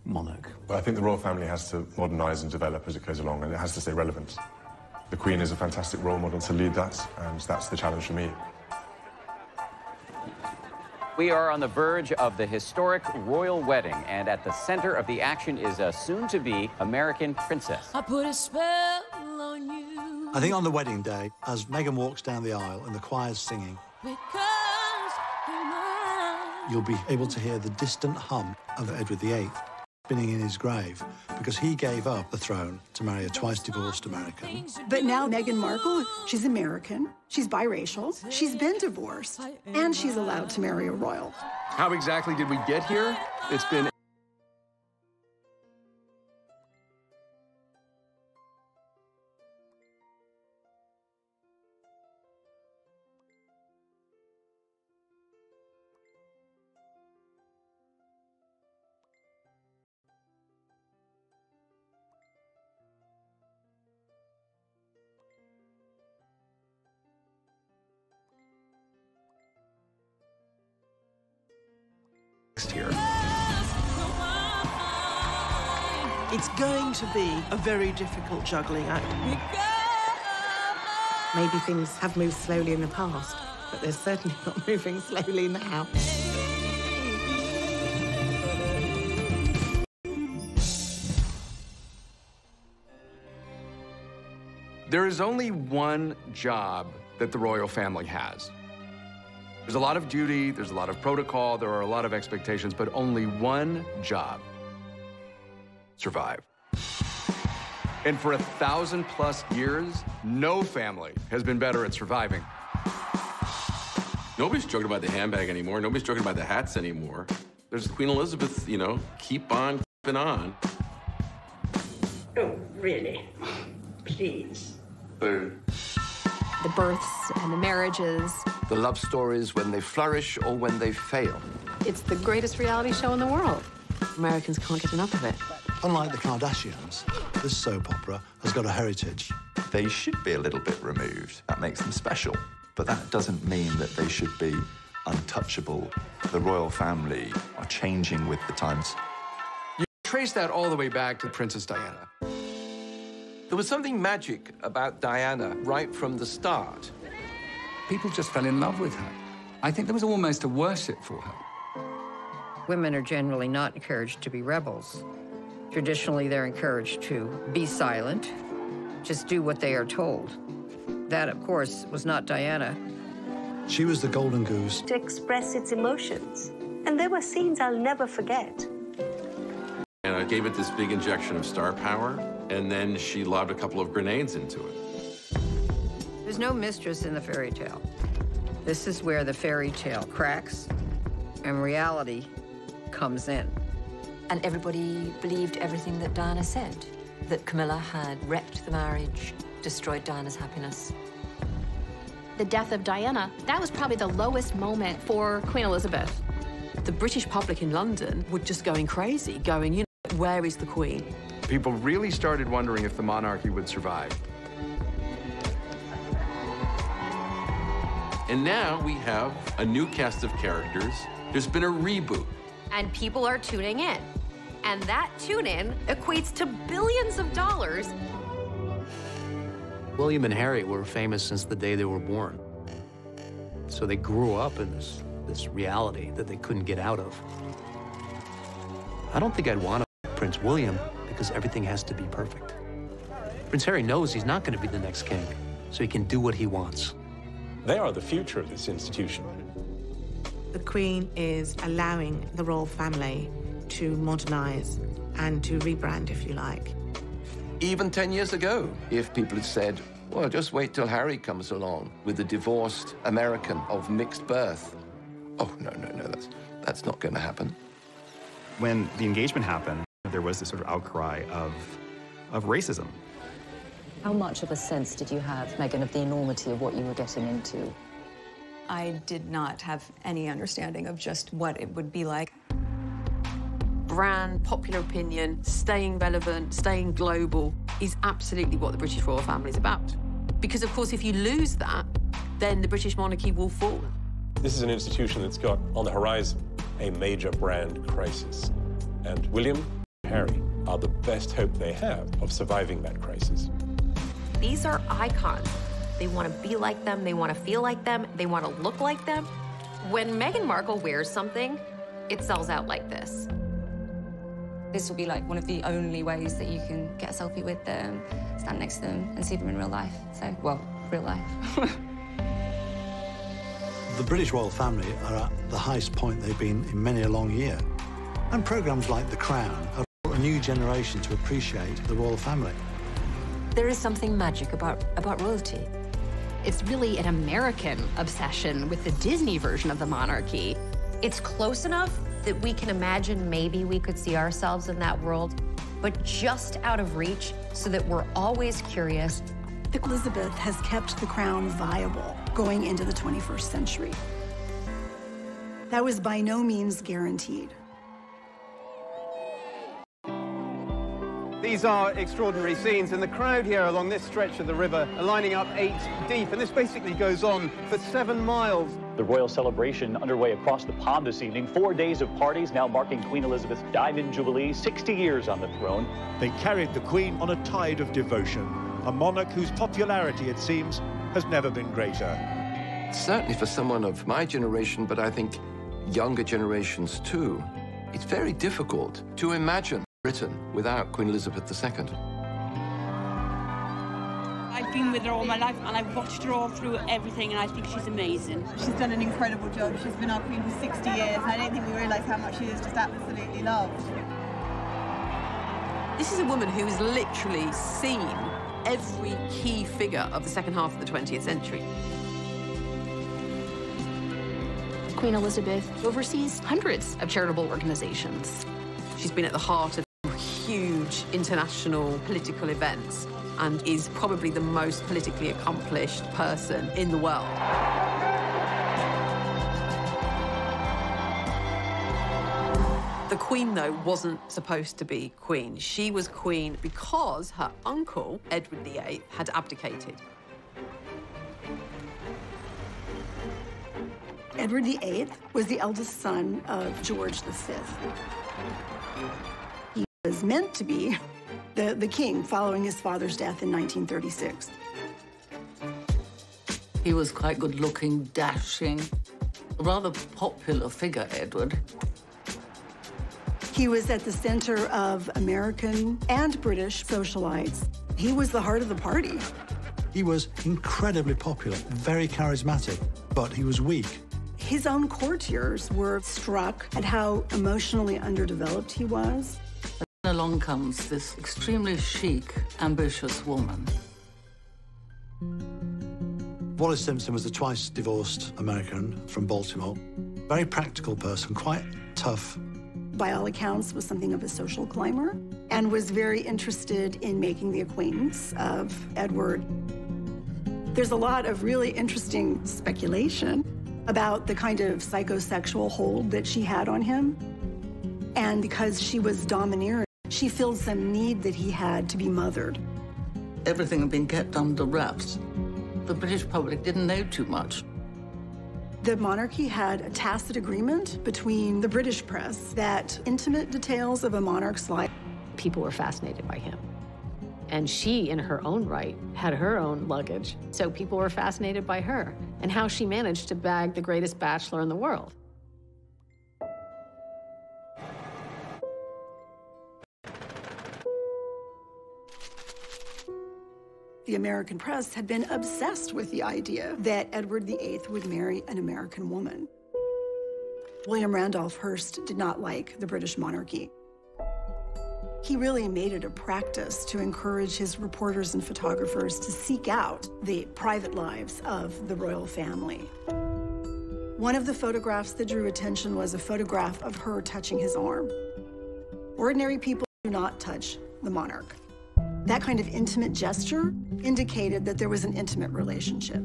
monarch? Well, I think the royal family has to modernise and develop as it goes along, and it has to stay relevant. The Queen is a fantastic role model to lead that, and that's the challenge for me. We are on the verge of the historic royal wedding, and at the center of the action is a soon-to-be American princess. I put a spell on you. I think on the wedding day, as Meghan walks down the aisle and the choir's singing, Because you're mine. you'll be able to hear the distant hum of Edward VIII spinning in his grave, because he gave up the throne to marry a twice-divorced American. But now Meghan Markle, she's American, she's biracial, she's been divorced, and she's allowed to marry a royal. How exactly did we get here? It's been here. It's going to be a very difficult juggling act. Maybe things have moved slowly in the past, but they're certainly not moving slowly now. There is only one job that the royal family has. There's a lot of duty, there's a lot of protocol, there are a lot of expectations, but only one job: survive. And for 1,000+ years, no family has been better at surviving. Nobody's joking about the handbag anymore. Nobody's joking about the hats anymore. There's Queen Elizabeth, you know, keep on keeping on. Oh, really? Please. The births and the marriages. The love stories when they flourish or when they fail. It's the greatest reality show in the world. Americans can't get enough of it. Unlike the Kardashians, this soap opera has got a heritage. They should be a little bit removed. That makes them special. But that doesn't mean that they should be untouchable. The royal family are changing with the times. You trace that all the way back to Princess Diana. There was something magic about Diana right from the start. People just fell in love with her. I think there was almost a worship for her. Women are generally not encouraged to be rebels. Traditionally, they're encouraged to be silent, just do what they are told. That, of course, was not Diana. She was the golden goose. To express its emotions. And there were scenes I'll never forget. And I gave it this big injection of star power, and then she lobbed a couple of grenades into it. There's no mistress in the fairy tale. This is where the fairy tale cracks and reality comes in. And everybody believed everything that Diana said, that Camilla had wrecked the marriage, destroyed Diana's happiness. The death of Diana, that was probably the lowest moment for Queen Elizabeth. The British public in London were just going crazy, going, you know, where is the Queen? People really started wondering if the monarchy would survive. And now we have a new cast of characters. There's been a reboot. And people are tuning in. And that tune-in equates to billions of dollars. William and Harry were famous since the day they were born. So they grew up in this reality that they couldn't get out of. I don't think I'd want Prince William because everything has to be perfect. Prince Harry knows he's not going to be the next king, so he can do what he wants. They are the future of this institution. The Queen is allowing the royal family to modernise and to rebrand, if you like. Even 10 years ago, if people had said, well, just wait till Harry comes along with a divorced American of mixed birth. Oh, no, that's not going to happen. When the engagement happened, there was this sort of outcry of racism. How much of a sense did you have, Meghan, of the enormity of what you were getting into? I did not have any understanding of just what it would be like. Brand, popular opinion, staying relevant, staying global is absolutely what the British royal family is about. Because, of course, if you lose that, then the British monarchy will fall. This is an institution that's got on the horizon a major brand crisis. And William Harry are the best hope they have of surviving that crisis. These are icons. They want to be like them, they want to feel like them, they want to look like them. When Meghan Markle wears something, it sells out like this. This will be like one of the only ways that you can get a selfie with them, stand next to them, and see them in real life. So, well, real life. The British royal family are at the highest point they've been in many a long year. And programmes like The Crown have brought a new generation to appreciate the royal family. There is something magic about royalty. It's really an American obsession with the Disney version of the monarchy. It's close enough that we can imagine maybe we could see ourselves in that world, but just out of reach so that we're always curious. Elizabeth has kept the crown viable going into the 21st century. That was by no means guaranteed. These are extraordinary scenes, and the crowd here along this stretch of the river are lining up 8 deep, and this basically goes on for 7 miles. The royal celebration underway across the pond this evening. 4 days of parties now marking Queen Elizabeth's Diamond Jubilee, 60 years on the throne. They carried the Queen on a tide of devotion, a monarch whose popularity, it seems, has never been greater. Certainly for someone of my generation, but I think younger generations too, it's very difficult to imagine Britain without Queen Elizabeth II. I've been with her all my life, and I've watched her all through everything, and I think she's amazing. She's done an incredible job. She's been our queen for 60 years, and I don't think we realise how much she is just absolutely loved. This is a woman who has literally seen every key figure of the second half of the 20th century. Queen Elizabeth oversees hundreds of charitable organizations. She's been at the heart of huge international political events and is probably the most politically accomplished person in the world. The Queen, though, wasn't supposed to be Queen. She was Queen because her uncle, Edward VIII, had abdicated. Edward VIII was the eldest son of George V. He was meant to be the king following his father's death in 1936. He was quite good-looking, dashing, a rather popular figure, Edward. He was at the center of American and British socialites. He was the heart of the party. He was incredibly popular, very charismatic, but he was weak. His own courtiers were struck at how emotionally underdeveloped he was. Along comes this extremely chic, ambitious woman. Wallis Simpson was a twice-divorced American from Baltimore. Very practical person, quite tough. By all accounts, was something of a social climber and was very interested in making the acquaintance of Edward. There's a lot of really interesting speculation about the kind of psychosexual hold that she had on him. And because she was domineering, she filled some need that he had to be mothered. Everything had been kept under wraps. The British public didn't know too much. The monarchy had a tacit agreement between the British press that intimate details of a monarch's life. People were fascinated by him. And she, in her own right, had her own luggage. So people were fascinated by her and how she managed to bag the greatest bachelor in the world. The American press had been obsessed with the idea that Edward VIII would marry an American woman. William Randolph Hearst did not like the British monarchy. He really made it a practice to encourage his reporters and photographers to seek out the private lives of the royal family. One of the photographs that drew attention was a photograph of her touching his arm. Ordinary people do not touch the monarch. That kind of intimate gesture indicated that there was an intimate relationship.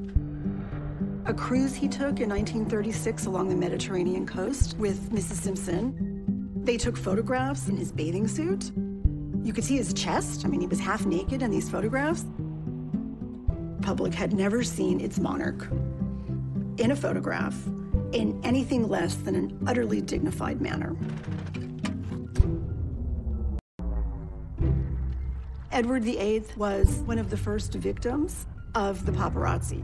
A cruise he took in 1936 along the Mediterranean coast with Mrs. Simpson. They took photographs in his bathing suit. You could see his chest. I mean, he was half naked in these photographs. The public had never seen its monarch in a photograph in anything less than an utterly dignified manner. Edward VIII was one of the first victims of the paparazzi.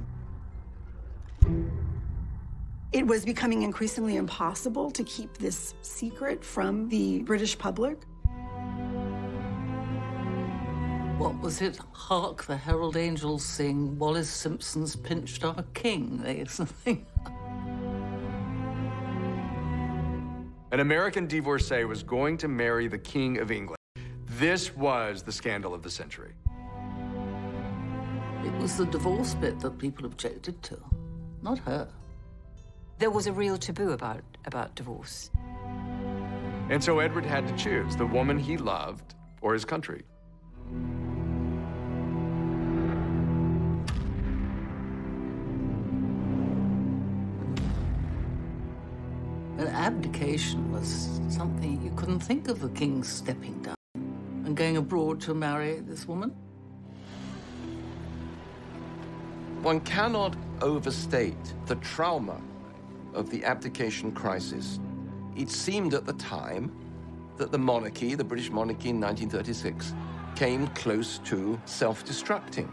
It was becoming increasingly impossible to keep this secret from the British public. What was it? Hark the herald angels sing, Wallace Simpson's pinched our king, or something. An American divorcee was going to marry the King of England. This was the scandal of the century. It was the divorce bit that people objected to, not her. There was a real taboo about divorce. And so Edward had to choose the woman he loved or his country. An abdication was something you couldn't think of the king stepping down and going abroad to marry this woman. One cannot overstate the trauma of the abdication crisis. It seemed at the time that the monarchy, the British monarchy in 1936, came close to self-destructing.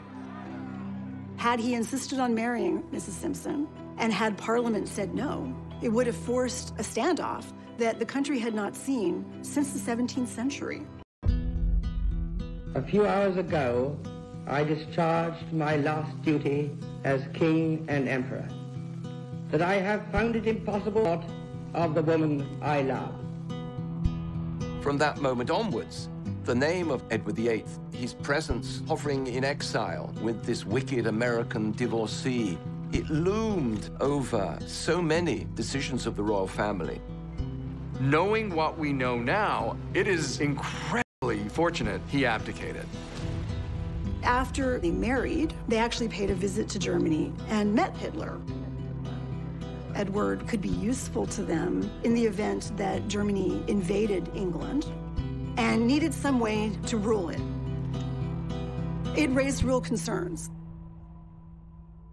Had he insisted on marrying Mrs. Simpson, and had Parliament said no, it would have forced a standoff that the country had not seen since the 17th century. A few hours ago, I discharged my last duty as King and Emperor, that I have found it impossible not of the woman I love. From that moment onwards, the name of Edward VIII, his presence hovering in exile with this wicked American divorcee, it loomed over so many decisions of the royal family. Knowing what we know now, it is incredibly fortunate he abdicated. After they married, they actually paid a visit to Germany and met Hitler. Edward could be useful to them in the event that Germany invaded England and needed some way to rule it. It raised real concerns.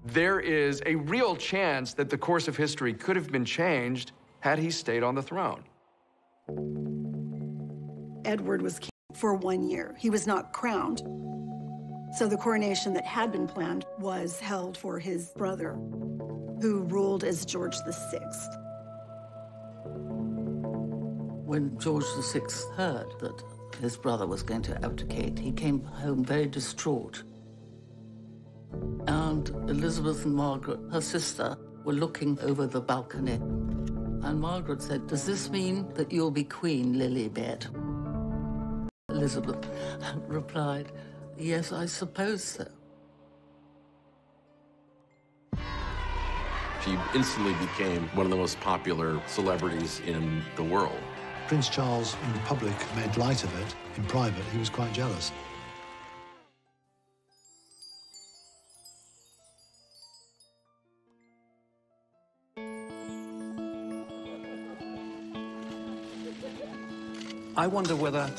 There is a real chance that the course of history could have been changed had he stayed on the throne. Edward was king for 1 year. He was not crowned. So the coronation that had been planned was held for his brother, who ruled as George VI. When George VI heard that his brother was going to abdicate, he came home very distraught. And Elizabeth and Margaret, her sister, were looking over the balcony. And Margaret said, "Does this mean that you'll be Queen, Lilibet?" Elizabeth replied, "Yes, I suppose so." She instantly became one of the most popular celebrities in the world. Prince Charles, in public, made light of it. In private, he was quite jealous. I wonder whether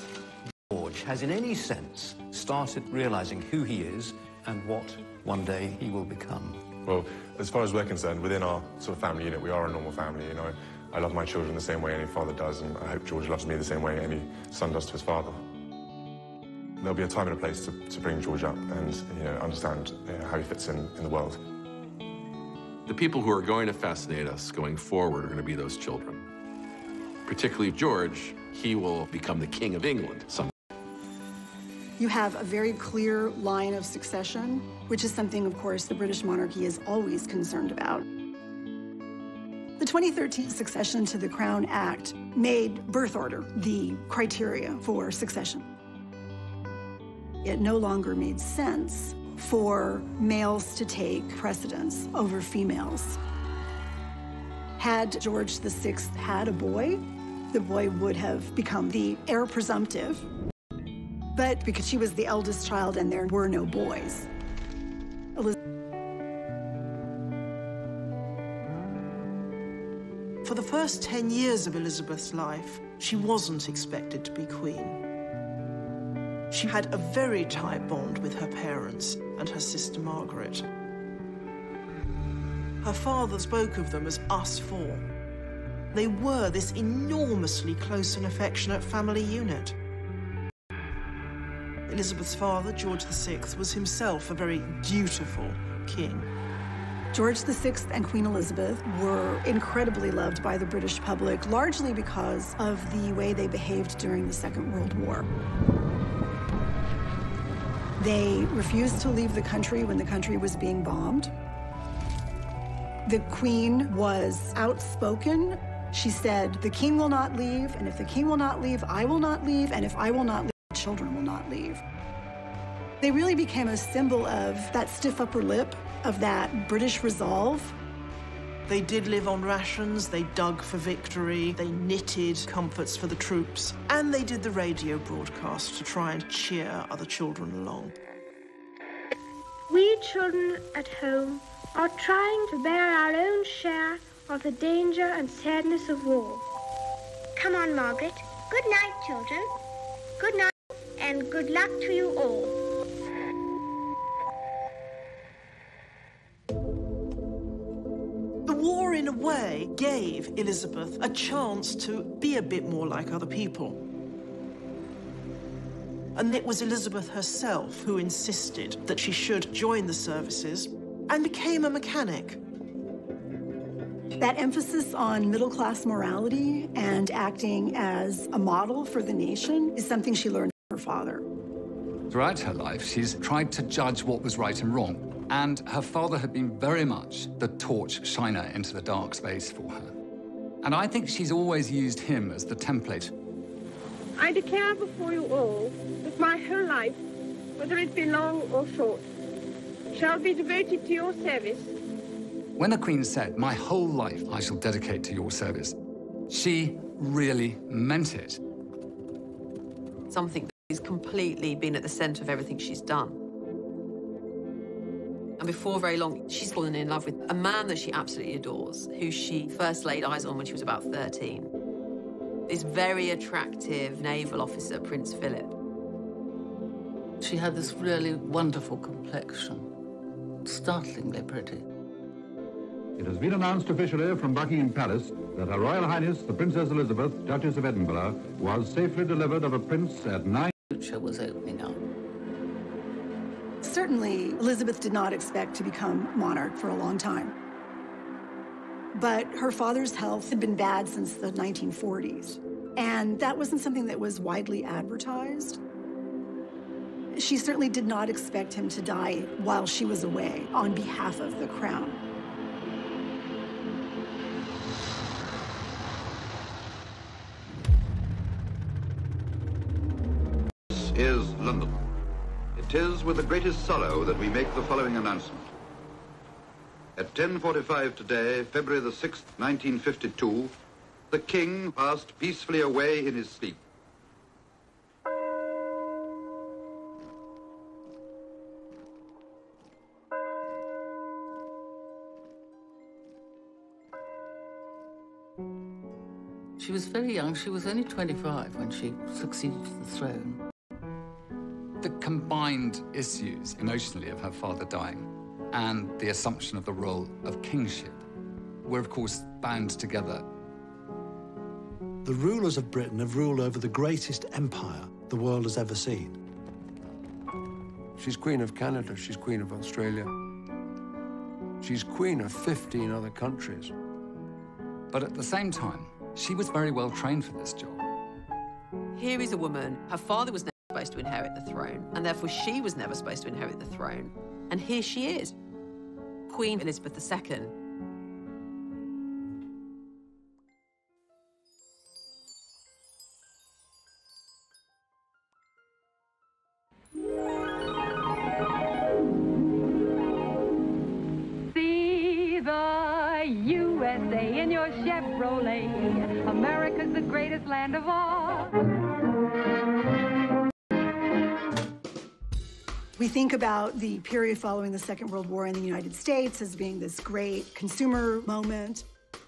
George has, in any sense, started realizing who he is and what one day he will become. Well, as far as we're concerned, within our sort of family unit, we are a normal family, you know. I love my children the same way any father does, and I hope George loves me the same way any son does to his father. There'll be a time and a place to bring George up and, you know, understand how he fits in the world. The people who are going to fascinate us going forward are going to be those children. Particularly George, he will become the King of England someday. You have a very clear line of succession, which is something, of course, the British monarchy is always concerned about. The 2013 Succession to the Crown Act made birth order the criteria for succession. It no longer made sense for males to take precedence over females. Had George VI had a boy, the boy would have become the heir presumptive. But because she was the eldest child and there were no boys, For the first 10 years of Elizabeth's life, she wasn't expected to be queen. She had a very tight bond with her parents and her sister Margaret. Her father spoke of them as us four. They were this enormously close and affectionate family unit. Elizabeth's father, George VI, was himself a very dutiful king. George VI and Queen Elizabeth were incredibly loved by the British public, largely because of the way they behaved during the Second World War. They refused to leave the country when the country was being bombed. The Queen was outspoken. She said, "The king will not leave, and if the king will not leave, I will not leave, and if I will not leave, children will not leave." They really became a symbol of that stiff upper lip, of that British resolve. They did live on rations, they dug for victory, they knitted comforts for the troops, and they did the radio broadcast to try and cheer other children along. We children at home are trying to bear our own share of the danger and sadness of war. Come on, Margaret. Good night, children. Good night, and good luck to you all. The war, in a way, gave Elizabeth a chance to be a bit more like other people. And it was Elizabeth herself who insisted that she should join the services and became a mechanic. That emphasis on middle-class morality and acting as a model for the nation is something she learned from her father. Throughout her life, she's tried to judge what was right and wrong. And her father had been very much the torch shiner into the dark space for her. And I think she's always used him as the template. I declare before you all that my whole life, whether it be long or short, shall be devoted to your service. When the Queen said, "My whole life I shall dedicate to your service," she really meant it. Something that has completely been at the centre of everything she's done. And before very long, she's fallen in love with a man that she absolutely adores, who she first laid eyes on when she was about 13. This very attractive naval officer, Prince Philip. She had this really wonderful complexion, startlingly pretty. It has been announced officially from Buckingham Palace that Her Royal Highness, the Princess Elizabeth, Duchess of Edinburgh, was safely delivered of a prince at 9. The future was opening up. Certainly, Elizabeth did not expect to become monarch for a long time. But her father's health had been bad since the 1940s, and that wasn't something that was widely advertised. She certainly did not expect him to die while she was away on behalf of the crown. This is London. It is with the greatest sorrow that we make the following announcement. At 10:45 today, February the 6th, 1952, the King passed peacefully away in his sleep. She was very young. She was only 25 when she succeeded to the throne. The combined issues emotionally of her father dying and the assumption of the role of kingship were, of course, bound together. The rulers of Britain have ruled over the greatest empire the world has ever seen. She's Queen of Canada, she's Queen of Australia. She's Queen of 15 other countries. But at the same time, she was very well trained for this job. Here is a woman, her father was never supposed to inherit the throne, and therefore she was never supposed to inherit the throne. And here she is, Queen Elizabeth II. See the USA in your Chevrolet. America's the greatest land of all. We think about the period following the Second World War in the United States as being this great consumer moment,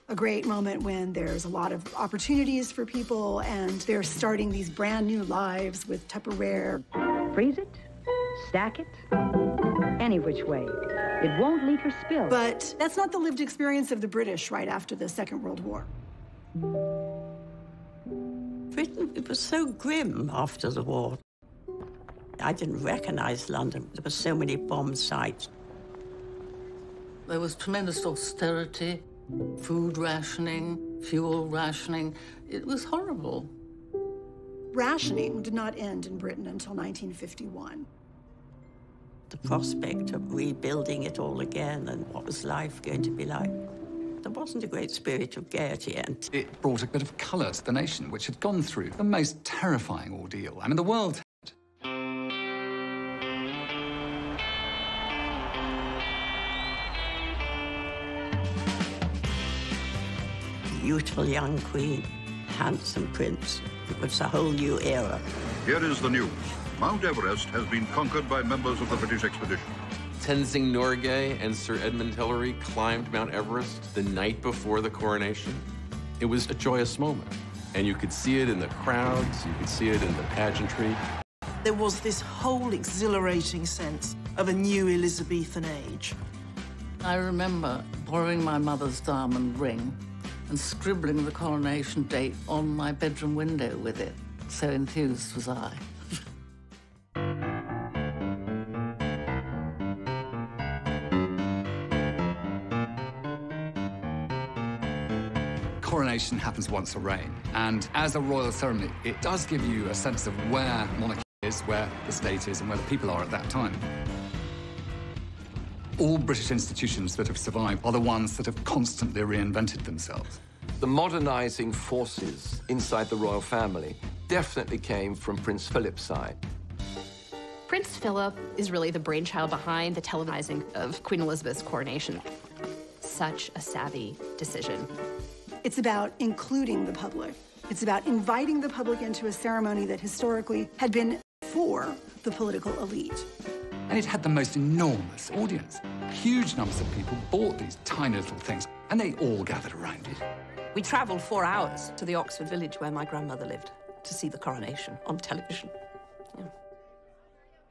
a great moment when there's a lot of opportunities for people and they're starting these brand new lives with Tupperware. Freeze it, stack it, any which way. It won't leak or spill. But that's not the lived experience of the British right after the Second World War. Britain, it was so grim after the war. I didn't recognize London. There were so many bomb sites. There was tremendous austerity, food rationing, fuel rationing. It was horrible. Rationing did not end in Britain until 1951. The prospect of rebuilding it all again and what was life going to be like. There wasn't a great spirit of gaiety, and it brought a bit of colour to the nation, which had gone through the most terrifying ordeal. I mean, the world had. Beautiful young queen, handsome prince. It was a whole new era. Here is the news. Mount Everest has been conquered by members of the British expedition. Tenzing Norgay and Sir Edmund Hillary climbed Mount Everest the night before the coronation. It was a joyous moment, and you could see it in the crowds, you could see it in the pageantry. There was this whole exhilarating sense of a new Elizabethan age. I remember borrowing my mother's diamond ring and scribbling the coronation date on my bedroom window with it. So enthused was I. Coronation happens once a reign, and as a royal ceremony, it does give you a sense of where monarchy is, where the state is, and where the people are at that time. All British institutions that have survived are the ones that have constantly reinvented themselves. The modernising forces inside the royal family definitely came from Prince Philip's side. Prince Philip is really the brainchild behind the televising of Queen Elizabeth's coronation. Such a savvy decision. It's about including the public. It's about inviting the public into a ceremony that historically had been for the political elite. And it had the most enormous audience. Huge numbers of people bought these tiny little things, and they all gathered around it. We travelled 4 hours to the Oxford village where my grandmother lived to see the coronation on television. Yeah.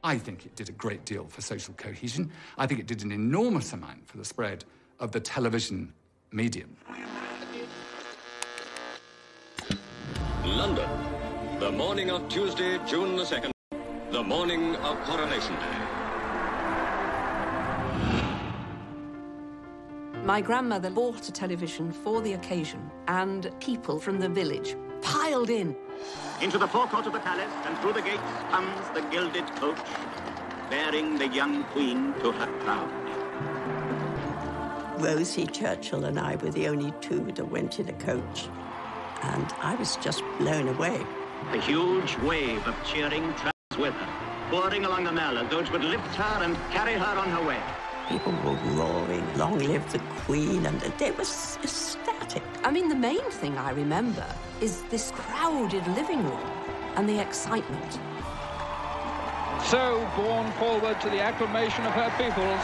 I think it did a great deal for social cohesion. I think it did an enormous amount for the spread of the television medium. London, the morning of Tuesday, June the 2nd, the morning of Coronation Day. My grandmother bought a television for the occasion, and people from the village piled in. Into the forecourt of the palace and through the gates comes the gilded coach, bearing the young queen to her crown. Rosie Churchill and I were the only two that went in a coach, and I was just blown away. A huge wave of cheering travels with her, pouring along the Mall as though it would lift her and carry her on her way. People were roaring, "Long live the Queen," and they were ecstatic. I mean, the main thing I remember is this crowded living room and the excitement. So, borne forward to the acclamation of her peoples,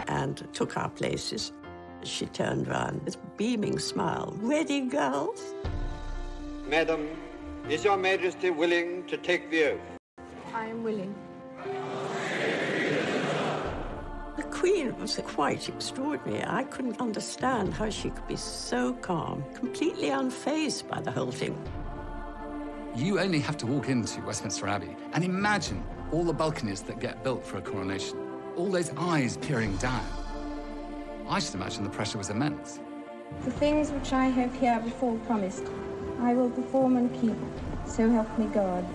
and took our places. She turned round with a beaming smile. "Ready, girls?" Madam, is your Majesty willing to take the oath? I am willing. The Queen was quite extraordinary. I couldn't understand how she could be so calm, completely unfazed by the whole thing. You only have to walk into Westminster Abbey and imagine all the balconies that get built for a coronation. All those eyes peering down. I should imagine the pressure was immense. The things which I have herebefore promised, I will perform and keep. So help me God.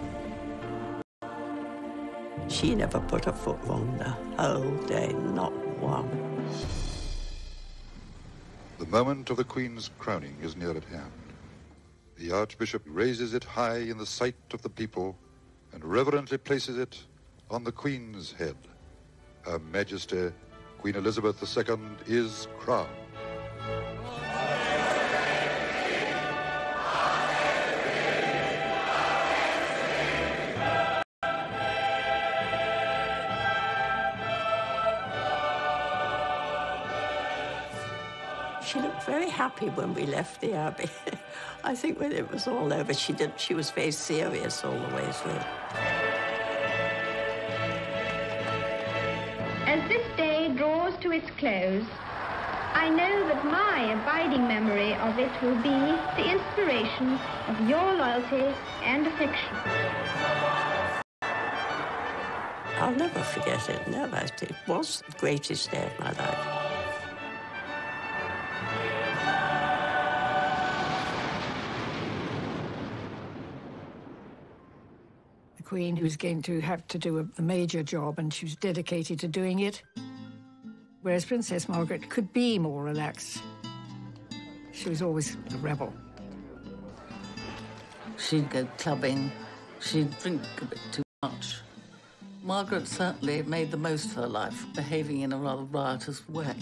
She never put her foot wrong the whole day, not one. The moment of the Queen's crowning is near at hand. The Archbishop raises it high in the sight of the people and reverently places it on the Queen's head. Her Majesty, Queen Elizabeth II, is crowned. She looked very happy when we left the Abbey. I think when it was all over, she was very serious all the way through. As this day draws to its close, I know that my abiding memory of it will be the inspiration of your loyalty and affection. I'll never forget it, never. It was the greatest day of my life. The Queen who's going to have to do a major job, and she was dedicated to doing it. Whereas Princess Margaret could be more relaxed. She was always a rebel. She'd go clubbing. She'd drink a bit too much. Margaret certainly made the most of her life, behaving in a rather riotous way.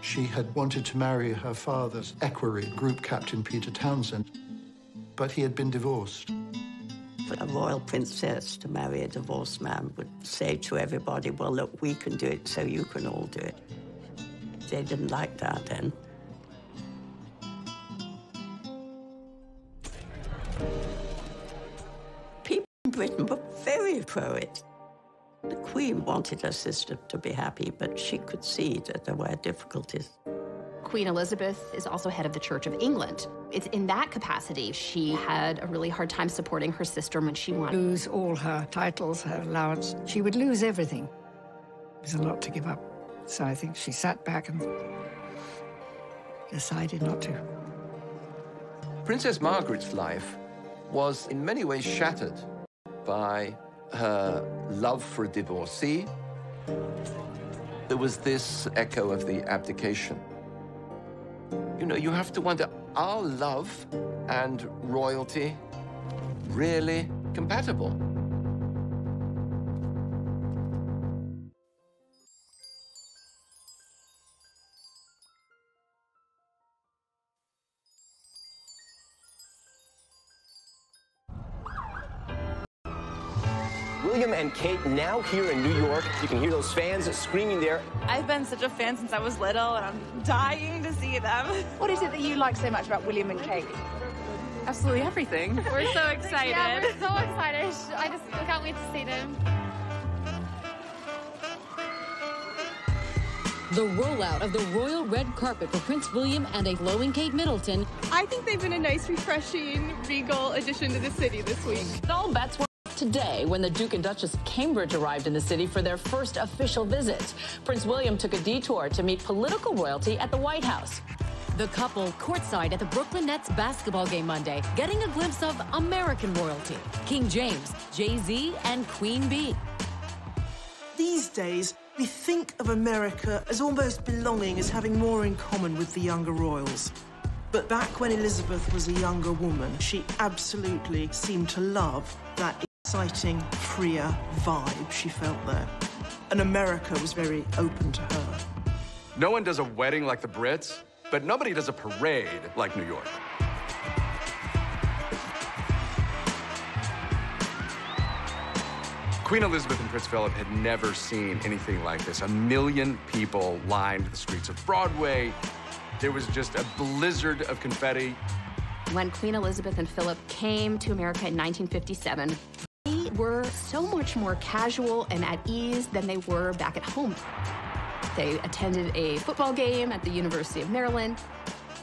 She had wanted to marry her father's equerry, Group Captain Peter Townsend, but he had been divorced. For a royal princess to marry a divorced man would say to everybody, well, look, we can do it, so you can all do it. They didn't like that then. People in Britain were very pro it. The Queen wanted her sister to be happy, but she could see that there were difficulties. Queen Elizabeth is also head of the Church of England. It's in that capacity she had a really hard time supporting her sister when she won. Lose all her titles, her allowance. She would lose everything. It was a lot to give up. So I think she sat back and decided not to. Princess Margaret's life was in many ways shattered by her love for a divorcee. There was this echo of the abdication. You know, you have to wonder, are love and royalty really compatible? William and Kate now here in New York. You can hear those fans screaming there. I've been such a fan since I was little, and I'm dying to see them. What is it that you like so much about William and Kate? Absolutely everything. We're so excited. Yeah, we're so excited. I can't wait to see them. The rollout of the royal red carpet for Prince William and a glowing Kate Middleton. I think they've been a nice, refreshing, regal addition to the city this week. All bets were today when the Duke and Duchess of Cambridge arrived in the city for their first official visit. Prince William took a detour to meet political royalty at the White House. The couple courtside at the Brooklyn Nets basketball game Monday, getting a glimpse of American royalty. King James, Jay-Z, and Queen Bee. These days, we think of America as almost belonging, as having more in common with the younger royals. But back when Elizabeth was a younger woman, she absolutely seemed to love that exciting, freer vibe she felt there. And America was very open to her. No one does a wedding like the Brits, but nobody does a parade like New York. Queen Elizabeth and Prince Philip had never seen anything like this. 1 million people lined the streets of Broadway. There was just a blizzard of confetti. When Queen Elizabeth and Philip came to America in 1957, they were so much more casual and at ease than they were back at home. They attended a football game at the University of Maryland.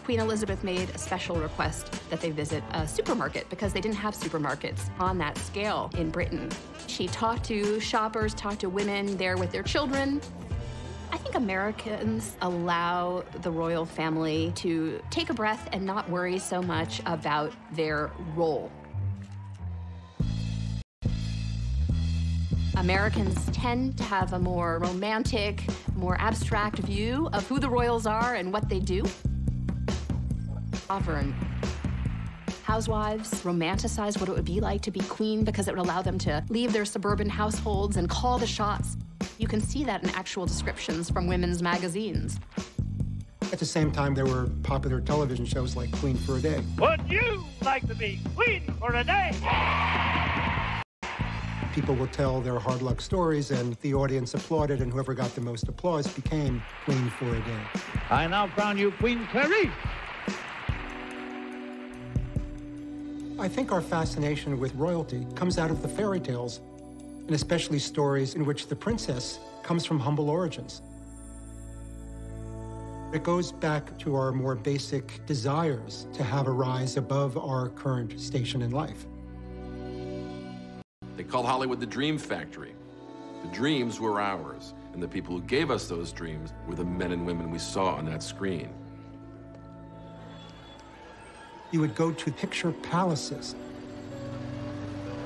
Queen Elizabeth made a special request that they visit a supermarket because they didn't have supermarkets on that scale in Britain. She talked to shoppers, talked to women there with their children. I think Americans allow the royal family to take a breath and not worry so much about their role. Americans tend to have a more romantic, more abstract view of who the royals are and what they do. Sovereign housewives romanticize what it would be like to be queen because it would allow them to leave their suburban households and call the shots. You can see that in actual descriptions from women's magazines. At the same time, there were popular television shows like Queen for a Day. Would you like to be queen for a day? People would tell their hard luck stories, and the audience applauded, and whoever got the most applause became Queen for a Day. I now crown you Queen Clarice. I think our fascination with royalty comes out of the fairy tales, and especially stories in which the princess comes from humble origins. It goes back to our more basic desires to have a rise above our current station in life. They called Hollywood the Dream Factory. The dreams were ours, and the people who gave us those dreams were the men and women we saw on that screen. You would go to picture palaces.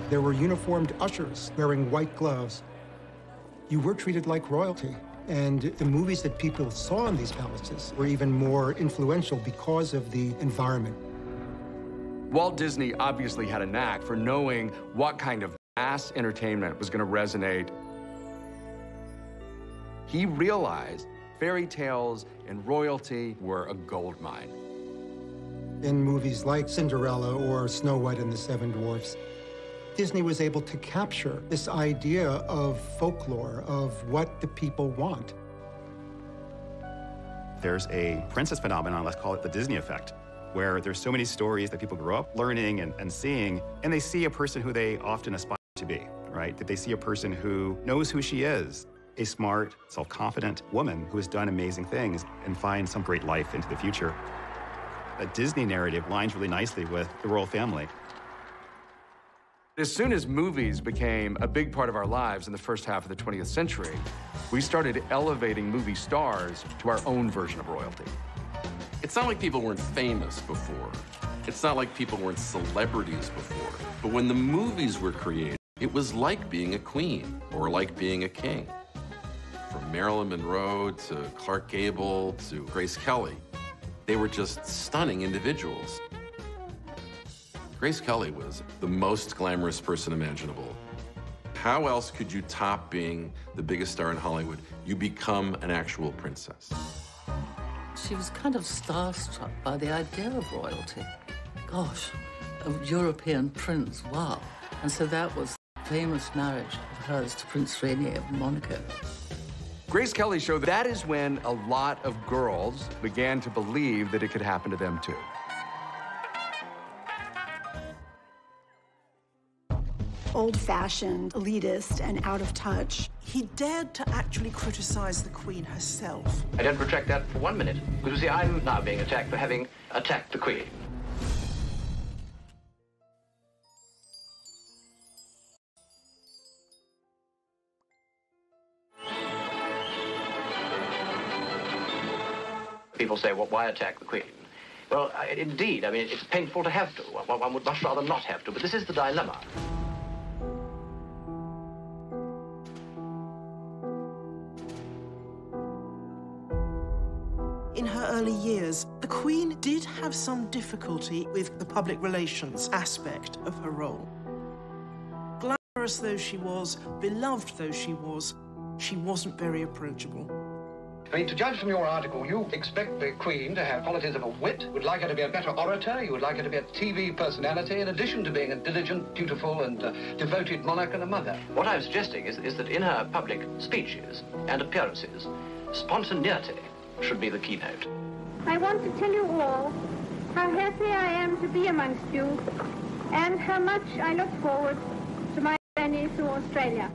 There were uniformed ushers wearing white gloves. You were treated like royalty. And the movies that people saw in these palaces were even more influential because of the environment. Walt Disney obviously had a knack for knowing what kind of mass entertainment was going to resonate. He realized fairy tales and royalty were a gold mine. In movies like Cinderella or Snow White and the Seven Dwarfs, Disney was able to capture this idea of folklore, of what the people want. There's a princess phenomenon, let's call it the Disney effect, where there's so many stories that people grow up learning and seeing, and they see a person who they often aspire to be, right? That they see a person who knows who she is, a smart, self-confident woman who has done amazing things and finds some great life into the future. A Disney narrative lines really nicely with the royal family. As soon as movies became a big part of our lives in the first half of the 20th century, we started elevating movie stars to our own version of royalty. It's not like people weren't famous before. It's not like people weren't celebrities before. But when the movies were created, it was like being a queen or like being a king. From Marilyn Monroe to Clark Gable to Grace Kelly, they were just stunning individuals. Grace Kelly was the most glamorous person imaginable. How else could you top being the biggest star in Hollywood? You become an actual princess. She was kind of starstruck by the idea of royalty. Gosh, a European prince, wow. And so that was the famous marriage of hers to Prince Rainier of Monaco. Grace Kelly showed that is when a lot of girls began to believe that it could happen to them too. Old-fashioned, elitist, and out of touch. He dared to actually criticize the Queen herself. I don't retract that for 1 minute. Because, you see, I'm now being attacked for having attacked the Queen. People say, well, why attack the Queen? Well, indeed, I mean, it's painful to have to. One would much rather not have to, but this is the dilemma. In her early years, the Queen did have some difficulty with the public relations aspect of her role. Glamorous though she was, beloved though she wasn't very approachable. I mean, to judge from your article, you expect the Queen to have qualities of a wit, would like her to be a better orator, you would like her to be a TV personality, in addition to being a diligent, dutiful, and devoted monarch and a mother. What I'm suggesting is that in her public speeches and appearances, spontaneity should be the keynote. I want to tell you all how happy I am to be amongst you and how much I look forward to my journey through Australia.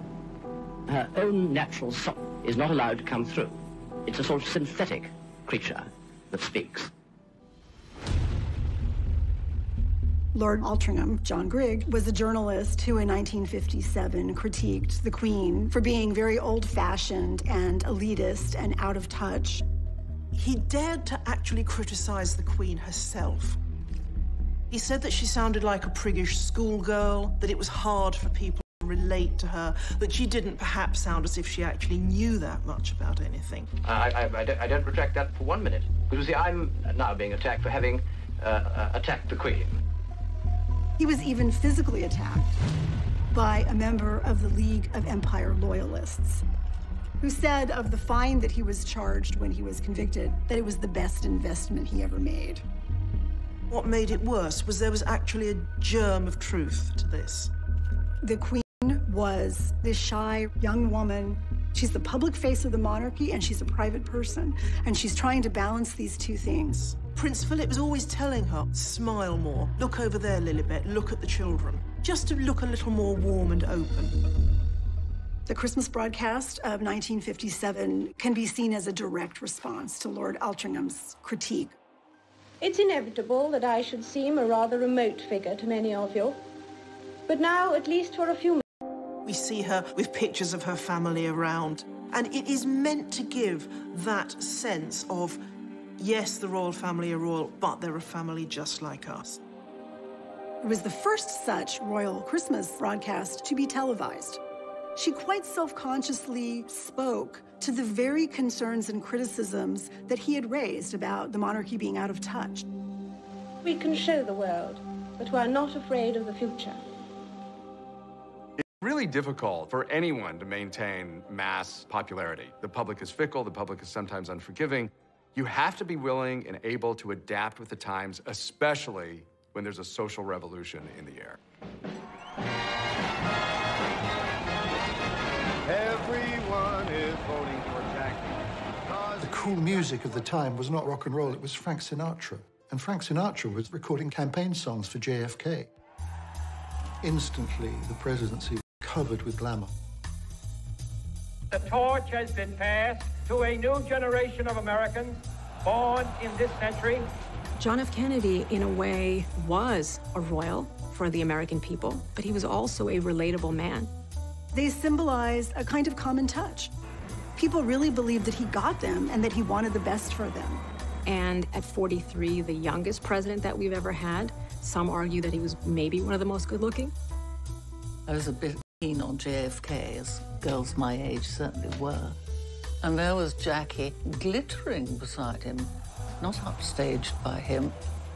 Her own natural soul is not allowed to come through. It's a sort of synthetic creature that speaks. Lord Altrincham, John Grigg, was a journalist who in 1957 critiqued the Queen for being very old-fashioned and elitist and out of touch. He dared to actually criticize the Queen herself. He said that she sounded like a priggish schoolgirl, that it was hard for people to relate to her, that she didn't perhaps sound as if she actually knew that much about anything. I don't retract that for 1 minute. Because, you see, I'm now being attacked for having attacked the Queen. He was even physically attacked by a member of the League of Empire Loyalists, who said of the fine that he was charged when he was convicted that it was the best investment he ever made. What made it worse was there was actually a germ of truth to this. The Queen was this shy young woman. She's the public face of the monarchy, and she's a private person, and she's trying to balance these two things. Prince Philip was always telling her, smile more, look over there, Lilibet, look at the children, just to look a little more warm and open. The Christmas broadcast of 1957 can be seen as a direct response to Lord Altrincham's critique. It's inevitable that I should seem a rather remote figure to many of you. But now, at least for a few minutes, We see her with pictures of her family around, and it is meant to give that sense of, yes, the royal family are royal, but they're a family just like us. It was the first such royal Christmas broadcast to be televised. She quite self-consciously spoke to the very concerns and criticisms that he had raised about the monarchy being out of touch. We can show the world that we are not afraid of the future. It's really difficult for anyone to maintain mass popularity. The public is fickle, the public is sometimes unforgiving. You have to be willing and able to adapt with the times, especially when there's a social revolution in the air. Everyone is voting for Jackie. The cool music of the time was not rock and roll, it was Frank Sinatra. And Frank Sinatra was recording campaign songs for JFK. Instantly, the presidency was covered with glamour. The torch has been passed to a new generation of Americans born in this century. John F. Kennedy, in a way, was a royal for the American people, but he was also a relatable man. They symbolize a kind of common touch. People really believed that he got them and that he wanted the best for them. And at 43, the youngest president that we've ever had, some argue that he was maybe one of the most good-looking. I was a bit keen on JFK, as girls my age certainly were. And there was Jackie glittering beside him, not upstaged by him.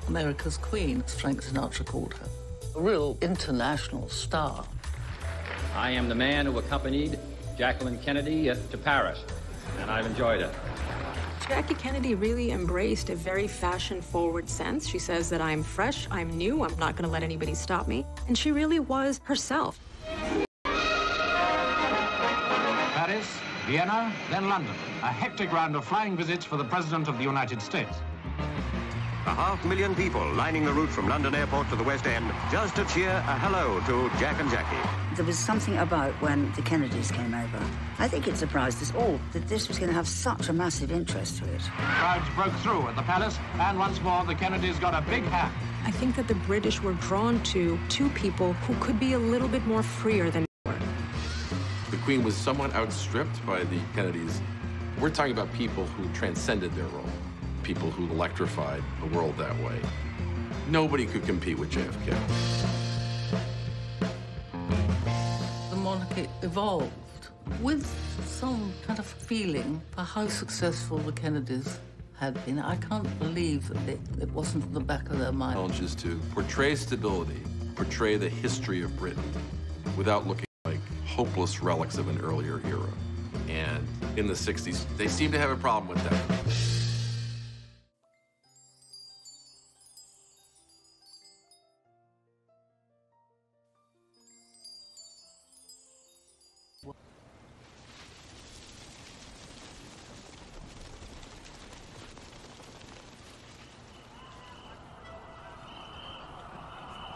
America's Queen, as Frank Sinatra called her. A real international star. I am the man who accompanied Jacqueline Kennedy to Paris, and I've enjoyed it. Jackie Kennedy really embraced a very fashion-forward sense. She says that I'm fresh, I'm new, I'm not going to let anybody stop me. And she really was herself. Paris, Vienna, then London. A hectic round of flying visits for the President of the United States. 500,000 people lining the route from London Airport to the West End just to cheer a hello to Jack and Jackie. There was something about when the Kennedys came over. I think it surprised us all that this was going to have such a massive interest to it. Crowds broke through at the palace, and once more the Kennedys got a big hand. I think that the British were drawn to two people who could be a little bit more freer than they were. The Queen was somewhat outstripped by the Kennedys. We're talking about people who transcended their role, people who electrified the world that way. Nobody could compete with JFK. The monarchy evolved with some kind of feeling for how successful the Kennedys had been. I can't believe that it wasn't in the back of their mind. Challenge is to portray stability, portray the history of Britain without looking like hopeless relics of an earlier era. And in the 60s, they seem to have a problem with that.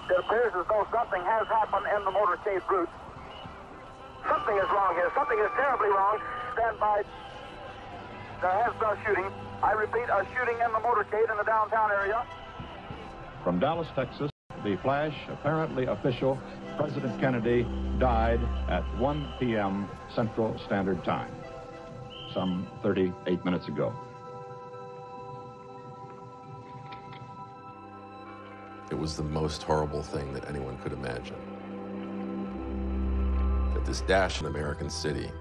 It appears as though something has happened in the motorcade route. Something is wrong here. Something is terribly wrong. Stand by. There has been a shooting. I repeat, a shooting in the motorcade in the downtown area. From Dallas, Texas, the flash, apparently official, President Kennedy died at 1 p.m. Central Standard Time, some 38 minutes ago. It was the most horrible thing that anyone could imagine. That this dash in American City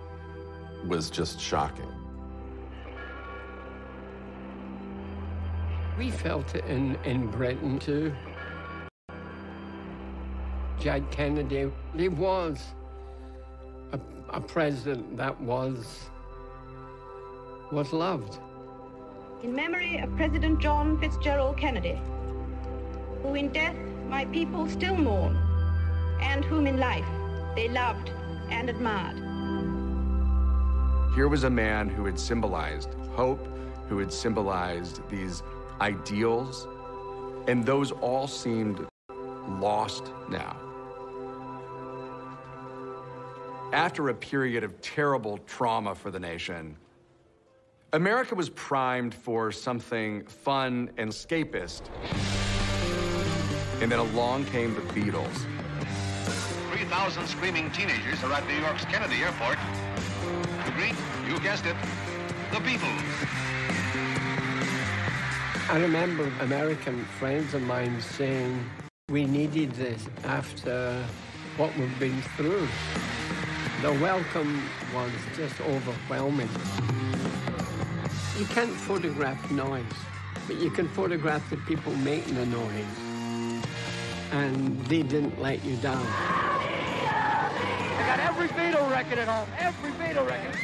was just shocking. We felt it in Britain, too. Jack Kennedy, he was a president that was loved. In memory of President John Fitzgerald Kennedy, who in death my people still mourn, and whom in life they loved and admired. Here was a man who had symbolized hope, who had symbolized these ideals, and those all seemed lost now. After a period of terrible trauma for the nation, America was primed for something fun and escapist. And then along came the Beatles. 100,000 screaming teenagers are at New York's Kennedy Airport to greet, you guessed it, the Beatles. I remember American friends of mine saying, we needed this after what we've been through. The welcome was just overwhelming. You can't photograph noise, but you can photograph the people making the noise. And they didn't let you down. I got every Beatle record at home, every Beatle record.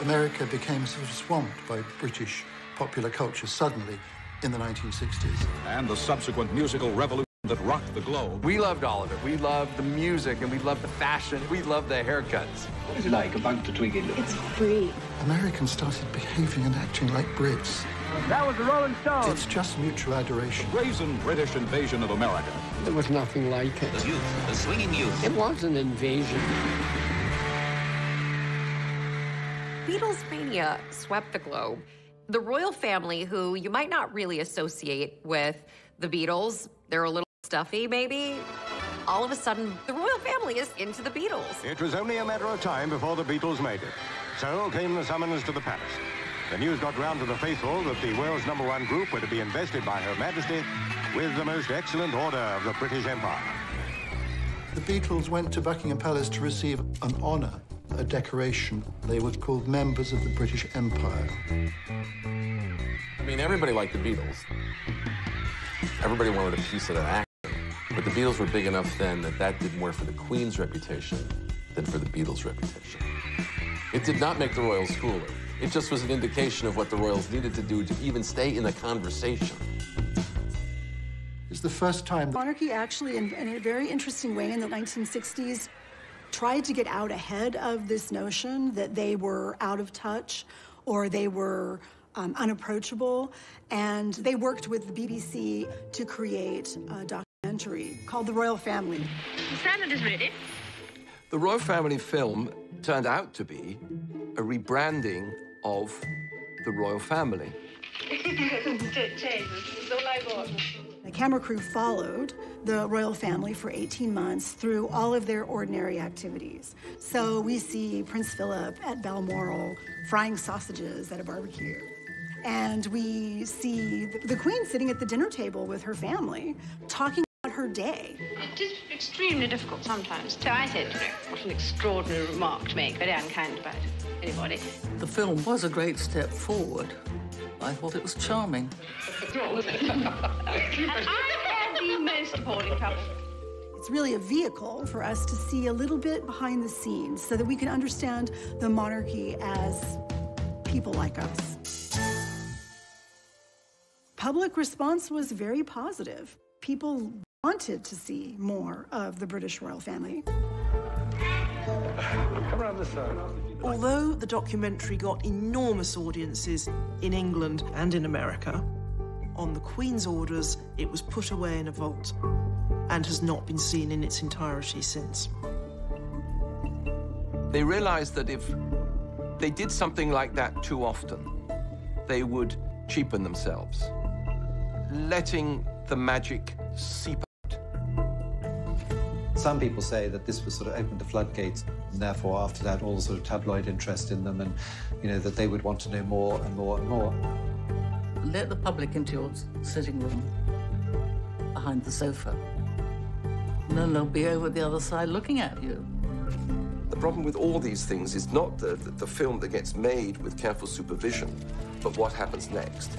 America became sort of swamped by British popular culture suddenly in the 1960s. And the subsequent musical revolution that rocked the globe. We loved all of it. We loved the music, and we loved the fashion. We loved the haircuts. What is it like about the Twiggy look? It's free. Americans started behaving and acting like Brits. That was the Rolling Stones. It's just mutual adoration. Brazen British invasion of America. There was nothing like it. The youth, the swinging youth. It was an invasion. Beatles mania swept the globe. The royal family, who you might not really associate with the Beatles, they're a little stuffy, maybe. All of a sudden, the royal family is into the Beatles. It was only a matter of time before the Beatles made it. So came the summons to the palace. The news got round to the faithful that the world's #1 group were to be invested by Her Majesty with the most excellent order of the British Empire. The Beatles went to Buckingham Palace to receive an honour, a decoration. They were called members of the British Empire. I mean, everybody liked the Beatles. Everybody wanted a piece of that action. But the Beatles were big enough then that did more for the Queen's reputation than for the Beatles' reputation. It did not make the royals cooler. It just was an indication of what the royals needed to do to even stay in the conversation. It's the first time that monarchy actually, in a very interesting way in the 1960s, tried to get out ahead of this notion that they were out of touch or they were unapproachable, and they worked with the BBC to create a documentary called The Royal Family. The salad is ready. The Royal Family film turned out to be a rebranding of the Royal Family. The camera crew followed the royal family for 18 months through all of their ordinary activities. So we see Prince Philip at Balmoral frying sausages at a barbecue. And we see the Queen sitting at the dinner table with her family, talking about her day. It is extremely difficult sometimes. So I said, what an extraordinary remark to make, very unkind about anybody. The film was a great step forward. I thought it was charming. And I had the most appalling couple. It's really a vehicle for us to see a little bit behind the scenes so that we can understand the monarchy as people like us. Public response was very positive. People wanted to see more of the British royal family. Come around this side. Although the documentary got enormous audiences in England and in America, on the Queen's orders, it was put away in a vault and has not been seen in its entirety since. They realized that if they did something like that too often, they would cheapen themselves, letting the magic seep out. Some people say that this was sort of opened the floodgates, and therefore after that all the sort of tabloid interest in them, and that they would want to know more and more and more. Let the public into your sitting room behind the sofa. And then they'll be over the other side looking at you. The problem with all these things is not the film that gets made with careful supervision, but what happens next.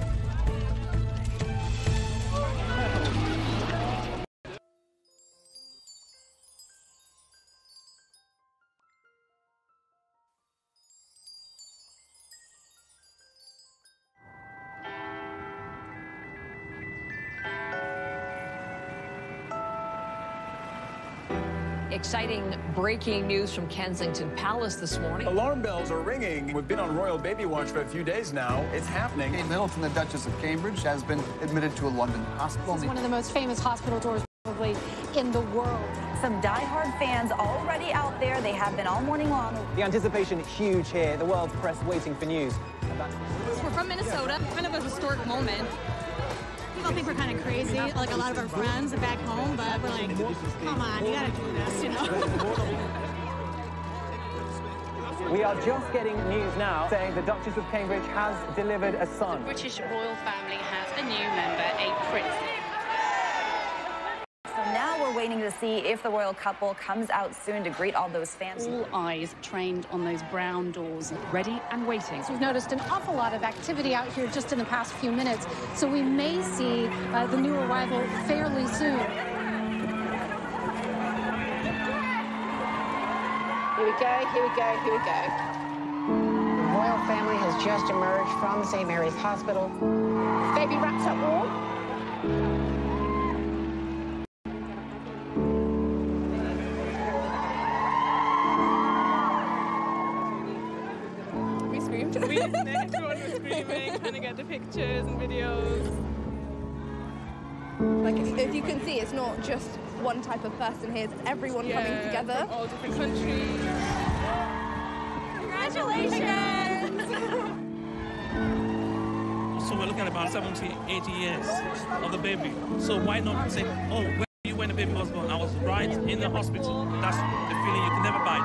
Exciting breaking news from Kensington Palace this morning. Alarm bells are ringing. We've been on royal baby watch for a few days now. It's happening. Kate Middleton, the Duchess of Cambridge, has been admitted to a London hospital. This is one of the most famous hospital tours probably in the world. Some die-hard fans already out there. They have been all morning long. The anticipation huge here. The world's press waiting for news. We're from Minnesota. Kind of a historic moment. People think we're kind of crazy, like a lot of our friends back home, but we're like, come on, you gotta do this, you know? We are just getting news now saying the Duchess of Cambridge has delivered a son. The British royal family has a new member, a prince. So now we're waiting to see if the royal couple comes out soon to greet all those fans. All eyes trained on those brown doors, ready and waiting. So we've noticed an awful lot of activity out here just in the past few minutes, so we may see the new arrival fairly soon. Here we go, here we go, here we go. The royal family has just emerged from St. Mary's Hospital. Baby wrapped up warm. We screamed. Everyone was screaming, trying to get the pictures and videos. Like, if you can see, it's not just one type of person here, it's everyone coming together. From all different countries. Congratulations! So we're looking at about 70, 80 years of the baby. So why not say, oh, where were you when the baby was born? I was right in the hospital. That's the feeling you can never buy.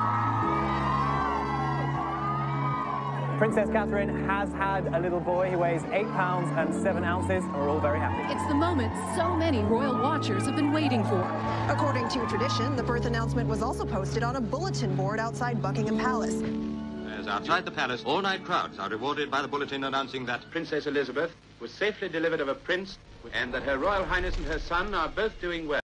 Princess Catherine has had a little boy. He weighs 8 pounds and 7 ounces, and we're all very happy. It's the moment so many royal watchers have been waiting for. According to tradition, the birth announcement was also posted on a bulletin board outside Buckingham Palace. As outside the palace, all-night crowds are rewarded by the bulletin announcing that Princess Elizabeth was safely delivered of a prince and that Her Royal Highness and her son are both doing well.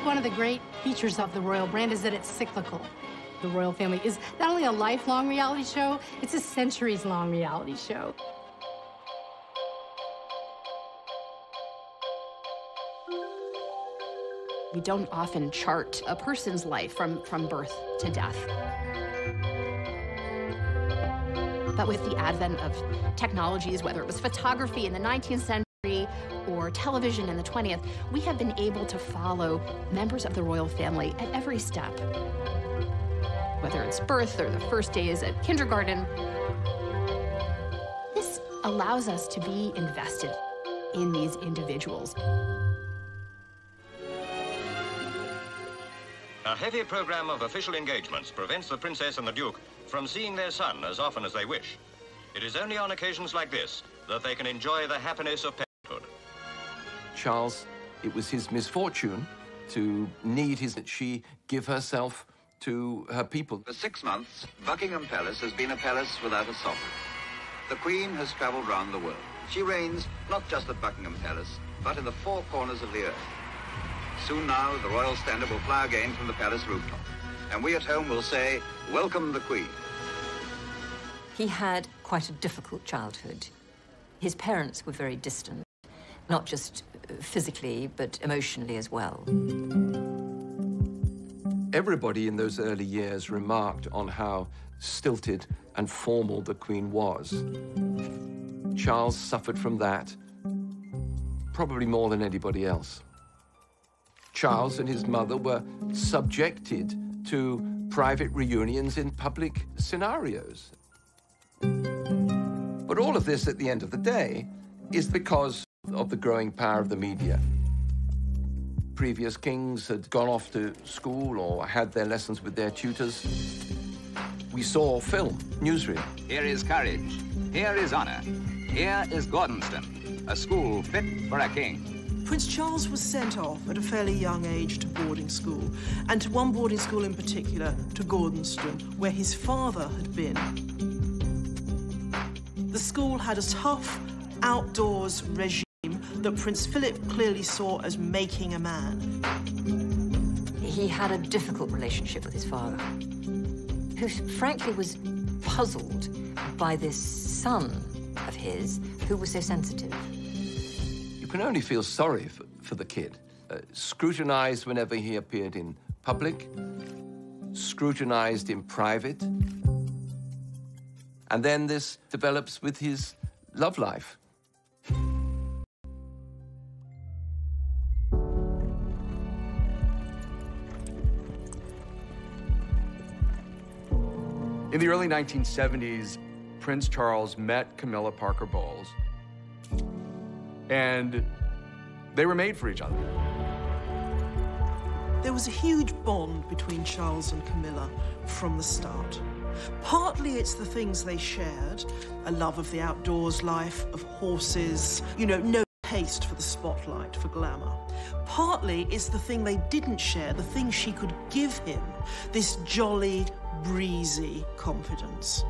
One of the great features of the royal brand is that it's cyclical. The royal family is not only a lifelong reality show, it's a centuries-long reality show. We don't often chart a person's life from birth to death. But with the advent of technologies, whether it was photography in the 19th century or television in the 20th, we have been able to follow members of the royal family at every step. Whether it's birth or the first days at kindergarten, this allows us to be invested in these individuals. A heavy program of official engagements prevents the Princess and the Duke from seeing their son as often as they wish. It is only on occasions like this that they can enjoy the happiness of parenthood. Charles, it was his misfortune to need that she give herself to her people. For 6 months, Buckingham Palace has been a palace without a sovereign. The Queen has travelled round the world. She reigns not just at Buckingham Palace, but in the 4 corners of the earth. Soon now, the royal standard will fly again from the palace rooftop. And we at home will say, welcome the Queen. He had quite a difficult childhood. His parents were very distant, not just physically, but emotionally as well. Everybody in those early years remarked on how stilted and formal the Queen was. Charles suffered from that, probably more than anybody else. Charles and his mother were subjected to private reunions in public scenarios. But all of this, at the end of the day, is because of the growing power of the media. Previous kings had gone off to school or had their lessons with their tutors. We saw film, newsreel. Here is courage. Here is honor. Here is Gordonston, a school fit for a king. Prince Charles was sent off at a fairly young age to boarding school, and to one boarding school in particular, to Gordonston, where his father had been. The school had a tough, outdoors regime that Prince Philip clearly saw as making a man. He had a difficult relationship with his father, who frankly was puzzled by this son of his who was so sensitive. You can only feel sorry for the kid. Scrutinized whenever he appeared in public, scrutinized in private. And then this develops with his love life. In the early 1970s, Prince Charles met Camilla Parker Bowles, and they were made for each other. There was a huge bond between Charles and Camilla from the start. Partly it's the things they shared, a love of the outdoors life, of horses, no taste for the spotlight, for glamour. Partly it's the thing they didn't share, the thing she could give him, this jolly, breezy confidence.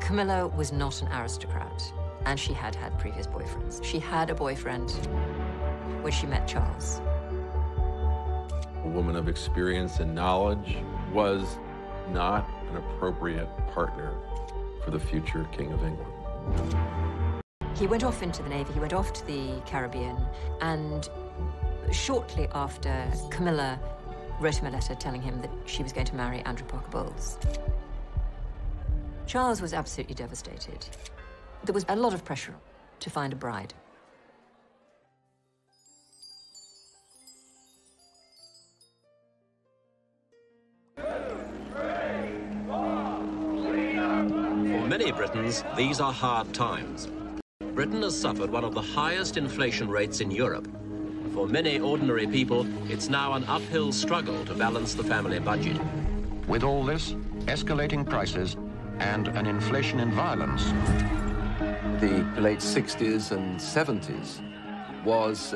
Camilla was not an aristocrat, and she had had previous boyfriends. She had a boyfriend when she met Charles. A woman of experience and knowledge was not an appropriate partner for the future King of England. He went off into the Navy, he went off to the Caribbean, and shortly after, Camilla wrote him a letter telling him that she was going to marry Andrew Parker Bowles. Charles was absolutely devastated. There was a lot of pressure to find a bride. For many Britons, these are hard times. Britain has suffered one of the highest inflation rates in Europe. For many ordinary people, it's now an uphill struggle to balance the family budget. With all this, escalating prices, and an inflation in violence. The late 60s and 70s was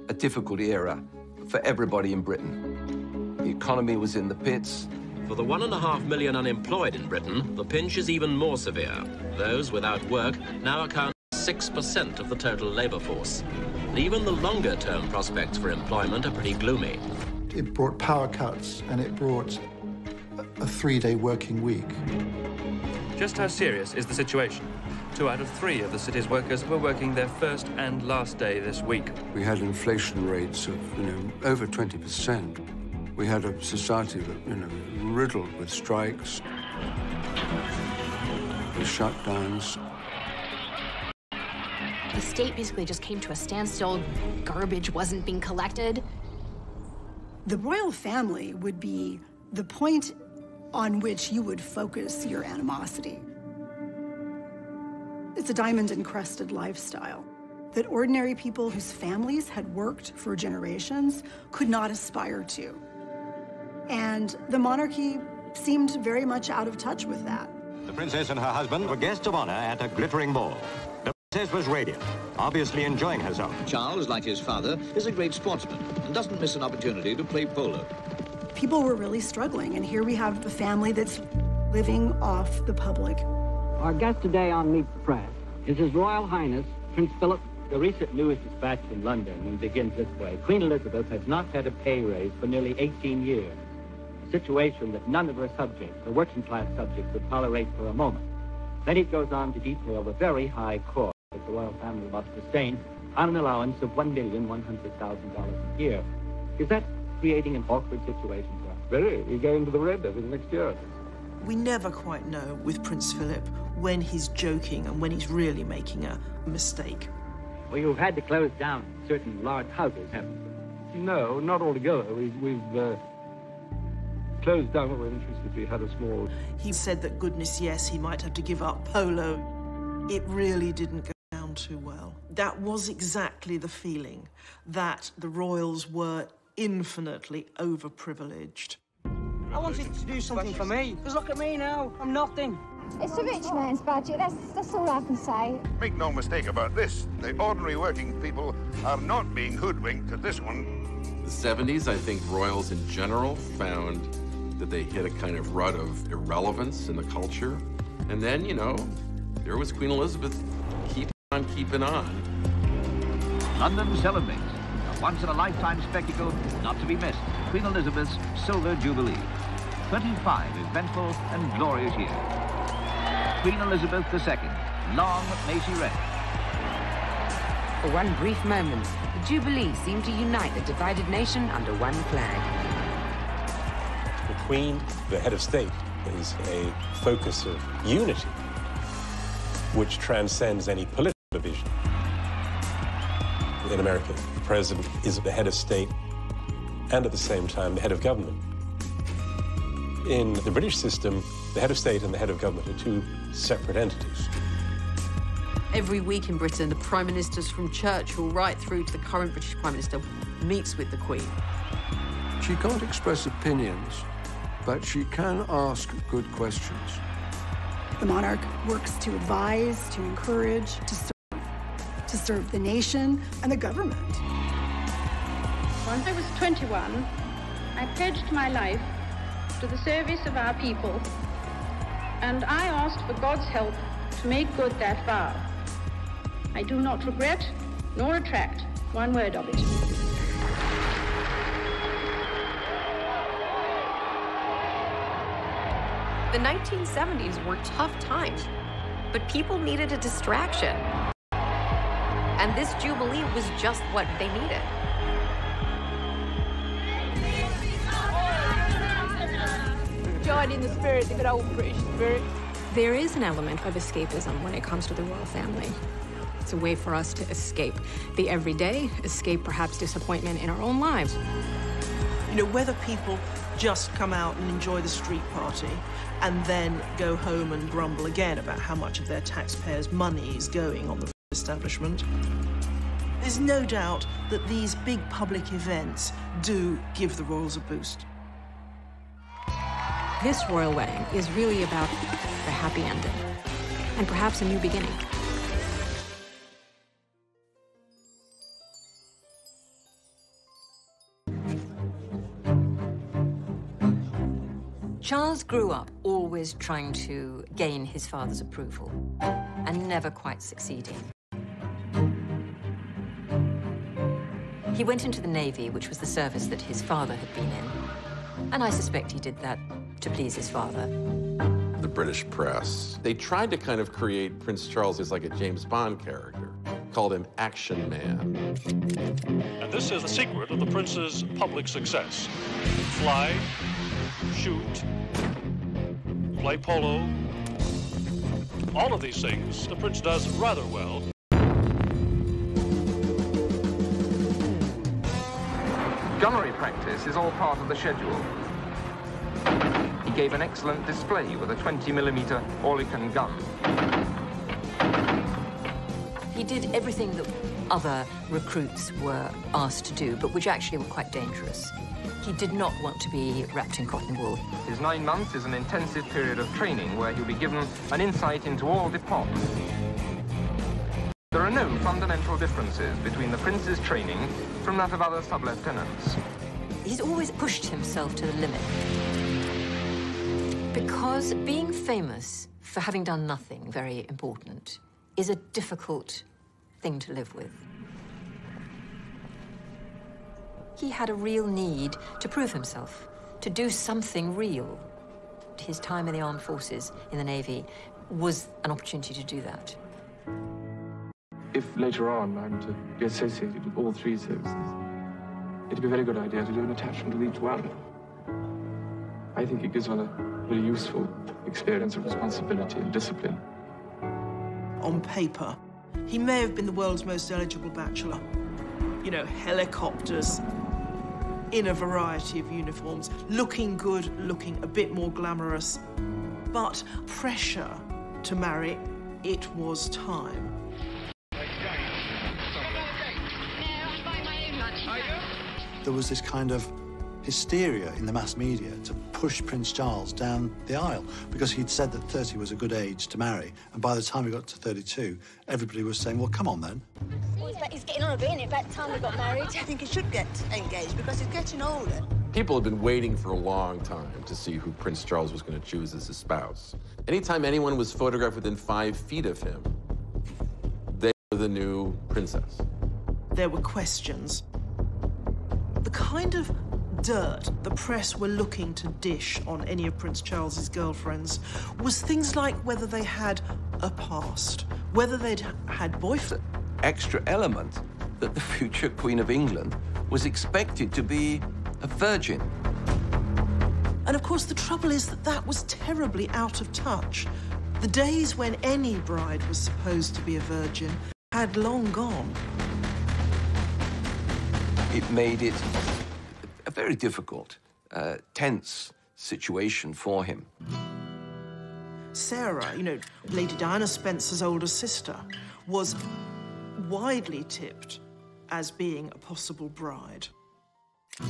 a difficult era for everybody in Britain. The economy was in the pits. For the 1.5 million unemployed in Britain, the pinch is even more severe. Those without work now account for 6% of the total labour force. And even the longer-term prospects for employment are pretty gloomy. It brought power cuts, and it brought a 3-day working week. Just how serious is the situation? 2 out of 3 of the city's workers were working their first and last day this week. We had inflation rates of, over 20%. We had a society that, riddled with strikes, with shutdowns. The state basically just came to a standstill. Garbage wasn't being collected. The royal family would be the point on which you would focus your animosity. It's a diamond-encrusted lifestyle that ordinary people whose families had worked for generations could not aspire to. And the monarchy seemed very much out of touch with that. The princess and her husband were guests of honor at a glittering ball. The princess was radiant, obviously enjoying herself. Charles, like his father, is a great sportsman and doesn't miss an opportunity to play polo. People were really struggling, and here we have a family that's living off the public. Our guest today on Meet the Press is His Royal Highness, Prince Philip. The recent news dispatched in London and begins this way. Queen Elizabeth has not had a pay raise for nearly 18 years. A situation that none of her subjects, the working-class subjects, would tolerate for a moment. Then it goes on to detail the very high cost that the royal family must sustain on an allowance of $1,100,000 a year. Is that creating an awkward situation for us? Very. We go into the red within the next year. We never quite know with Prince Philip when he's joking and when he's really making a mistake. Well, you've had to close down certain large houses, haven't you? No, not altogether. We've closed down what we're interested. We had a small... He said that, goodness, yes, he might have to give up polo. It really didn't go down too well. That was exactly the feeling, that the royals were infinitely overprivileged. I wanted to do something for me, because look at me now, I'm nothing. It's a rich man's budget, that's all I can say. Make no mistake about this, the ordinary working people are not being hoodwinked at this one. The 70s, I think royals in general found that they hit a kind of rut of irrelevance in the culture. And then, there was Queen Elizabeth keeping on. London celebrates a once-in-a-lifetime spectacle not to be missed. Queen Elizabeth's Silver Jubilee. 25 eventful and glorious years. Queen Elizabeth II, long may she reign. For one brief moment, the Jubilee seemed to unite the divided nation under one flag. The Queen, the head of state, is a focus of unity, which transcends any political division. In America, the president is the head of state and at the same time the head of government. In the British system, the head of state and the head of government are two separate entities. Every week in Britain, the prime ministers from Churchill right through to the current British prime minister meets with the Queen. She can't express opinions, but she can ask good questions. The monarch works to advise, to encourage, to serve the nation and the government. When I was 21, I pledged my life to the service of our people, and I asked for God's help to make good that vow. I do not regret nor retract one word of it. The 1970s were tough times, but people needed a distraction. And this Jubilee was just what they needed. Join in the spirit, the good old British spirit. There is an element of escapism when it comes to the royal family. It's a way for us to escape the everyday, escape perhaps disappointment in our own lives. You know, whether people just come out and enjoy the street party and then go home and grumble again about how much of their taxpayers' money is going on the establishment. There's no doubt that these big public events do give the royals a boost. This royal wedding is really about a happy ending and perhaps a new beginning. Charles grew up always trying to gain his father's approval and never quite succeeding. He went into the Navy, which was the service that his father had been in, and I suspect he did that to please his father. The British press, they tried to kind of create Prince Charles as like a James Bond character, called him Action Man. And this is the secret of the prince's public success. Fly, shoot, play polo, all of these things the prince does rather well. Gunnery practice is all part of the schedule. He gave an excellent display with a 20mm Oerlikon gun. He did everything that other recruits were asked to do, but which actually were quite dangerous. He did not want to be wrapped in cotton wool. His 9 months is an intensive period of training where he'll be given an insight into all departments. There are no fundamental differences between the prince's training from that of other sub-lieutenants. He's always pushed himself to the limit. Because being famous for having done nothing very important is a difficult thing to live with. He had a real need to prove himself, to do something real. His time in the armed forces, in the Navy, was an opportunity to do that. If later on I'm to be associated with all 3 services, it'd be a very good idea to do an attachment with each one. I think it gives one a very useful experience of responsibility and discipline. On paper, he may have been the world's most eligible bachelor. You know, helicopters, in a variety of uniforms, looking good, looking a bit more glamorous. But pressure to marry, it was time. There was this kind of hysteria in the mass media to push Prince Charles down the aisle because he'd said that 30 was a good age to marry, and by the time he got to 32, everybody was saying, well, come on then. He's getting on a bit, isn't it? About time we got married. I think he should get engaged because he's getting older. People had been waiting for a long time to see who Prince Charles was going to choose as his spouse. Anytime anyone was photographed within 5 feet of him, they were the new princess. There were questions. The kind of dirt the press were looking to dish on any of Prince Charles's girlfriends was things like whether they had a past, whether they'd had boyfriends. Extra element that the future Queen of England was expected to be a virgin. And of course, the trouble is that that was terribly out of touch. The days when any bride was supposed to be a virgin had long gone. It made it a very difficult, tense situation for him. Sarah, you know, Lady Diana Spencer's older sister, was widely tipped as being a possible bride.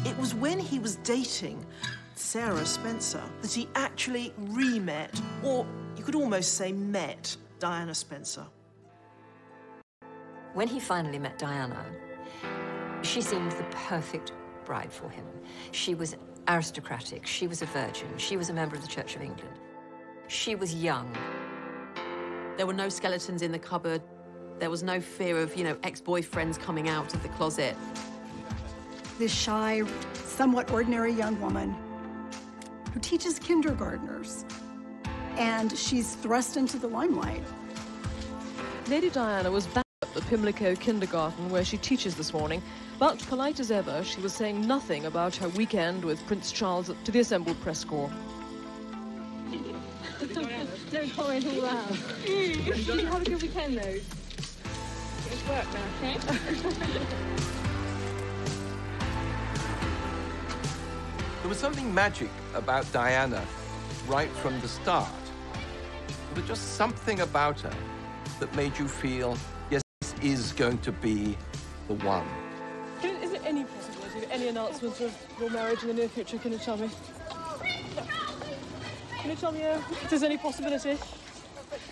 It was when he was dating Sarah Spencer that he actually re-met, or you could almost say met, Diana Spencer. When he finally met Diana, she seemed the perfect bride for him. She was aristocratic, she was a virgin, she was a member of the Church of England. She was young. There were no skeletons in the cupboard. There was no fear of, you know, ex-boyfriends coming out of the closet. This shy, somewhat ordinary young woman who teaches kindergartners, and she's thrust into the limelight. Lady Diana was back at the Pimlico kindergarten where she teaches this morning, but polite as ever, she was saying nothing about her weekend with Prince Charles to the assembled press corps. Don't comment all that. Did you have a good weekend, though? It's work now, okay? There was something magic about Diana right from the start. There was just something about her that made you feel, yes, this is going to be the one. Is there any possibility of any announcement of your marriage in the near future? Can you tell me? Can you tell me if there's any possibility?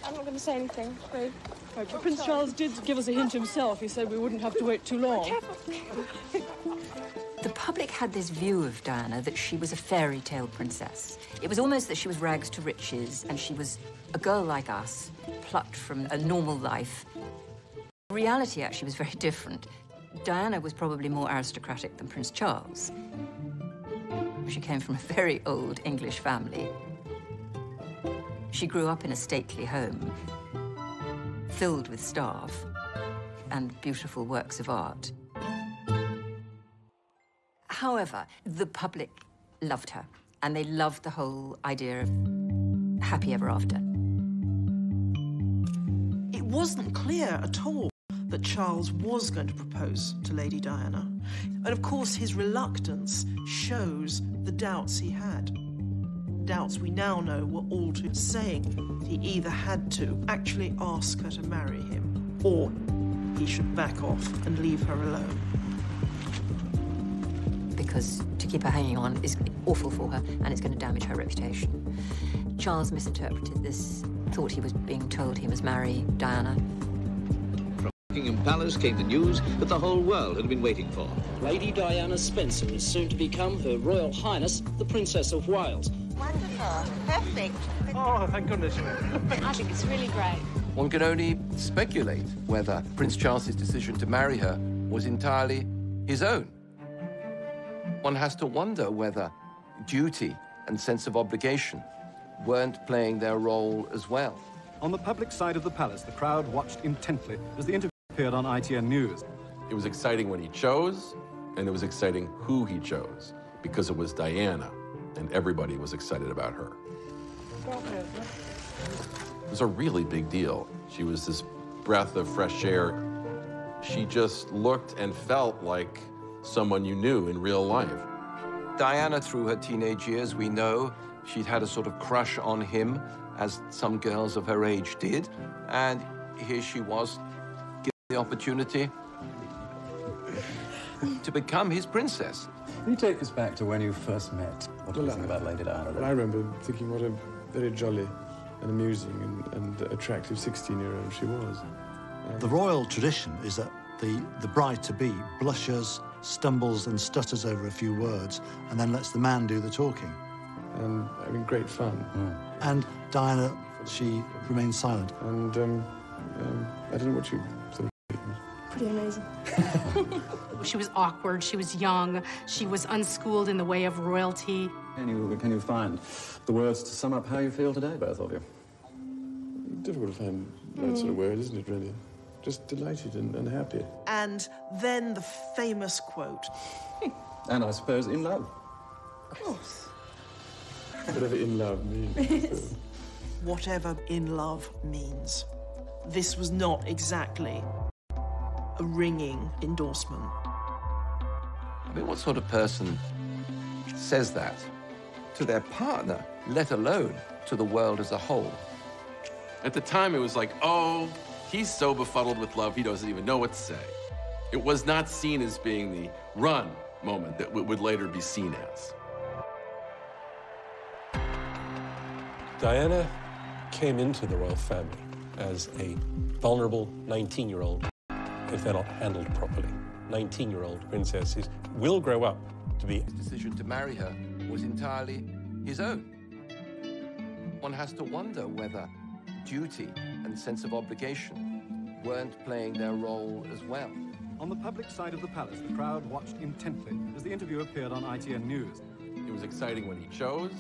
I'm not going to say anything, Ray. Right, but Prince Charles did give us a hint himself. He said we wouldn't have to wait too long. The public had this view of Diana that she was a fairy tale princess. It was almost that she was rags to riches and she was a girl like us, plucked from a normal life. Reality actually was very different. Diana was probably more aristocratic than Prince Charles. She came from a very old English family. She grew up in a stately home, filled with staff and beautiful works of art. However, the public loved her, and they loved the whole idea of happy ever after. It wasn't clear at all that Charles was going to propose to Lady Diana. And of course, his reluctance shows the doubts he had. Doubts we now know were all too saying he either had to actually ask her to marry him, or he should back off and leave her alone. Because to keep her hanging on is awful for her, and it's going to damage her reputation. Charles misinterpreted this, thought he was being told he must marry Diana. From Buckingham Palace came the news that the whole world had been waiting for. Lady Diana Spencer is soon to become Her Royal Highness, the Princess of Wales. Wonderful. Perfect. Oh, thank goodness. I think it's really great. One can only speculate whether Prince Charles's decision to marry her was entirely his own. One has to wonder whether duty and sense of obligation weren't playing their role as well. On the public side of the palace, the crowd watched intently as the interview appeared on ITN News. It was exciting when he chose, and it was exciting who he chose, because it was Diana, and everybody was excited about her. It was a really big deal. She was this breath of fresh air. She just looked and felt like someone you knew in real life. Diana, through her teenage years, we know she'd had a sort of crush on him, as some girls of her age did, and here she was, given the opportunity to become his princess. Can you take us back to when you first met? What do you think about Lady Diana? Well, I remember thinking what a very jolly and amusing and attractive 16-year-old she was. The royal tradition is that the bride-to-be blushes, stumbles and stutters over a few words, and then lets the man do the talking. And, I mean, great fun. And Diana, she remained silent. And, I don't know what you thought. Pretty amazing. She was awkward, she was young, she was unschooled in the way of royalty. Can you find the words to sum up how you feel today, both of you? Difficult to find that sort of word, isn't it, really? Just delighted and happy. And then the famous quote. And I suppose in love. Of course. Whatever in love means. Whatever in love means. This was not exactly a ringing endorsement. I mean, what sort of person says that to their partner, let alone to the world as a whole. At the time, it was like, oh, he's so befuddled with love, he doesn't even know what to say. It was not seen as being the run moment that would later be seen as. Diana came into the royal family as a vulnerable 19-year-old if they're not handled properly. 19-year-old princesses will grow up to be... His decision to marry her was entirely his own. One has to wonder whether duty and sense of obligation weren't playing their role as well. On the public side of the palace, the crowd watched intently as the interview appeared on ITN News. It was exciting when he chose,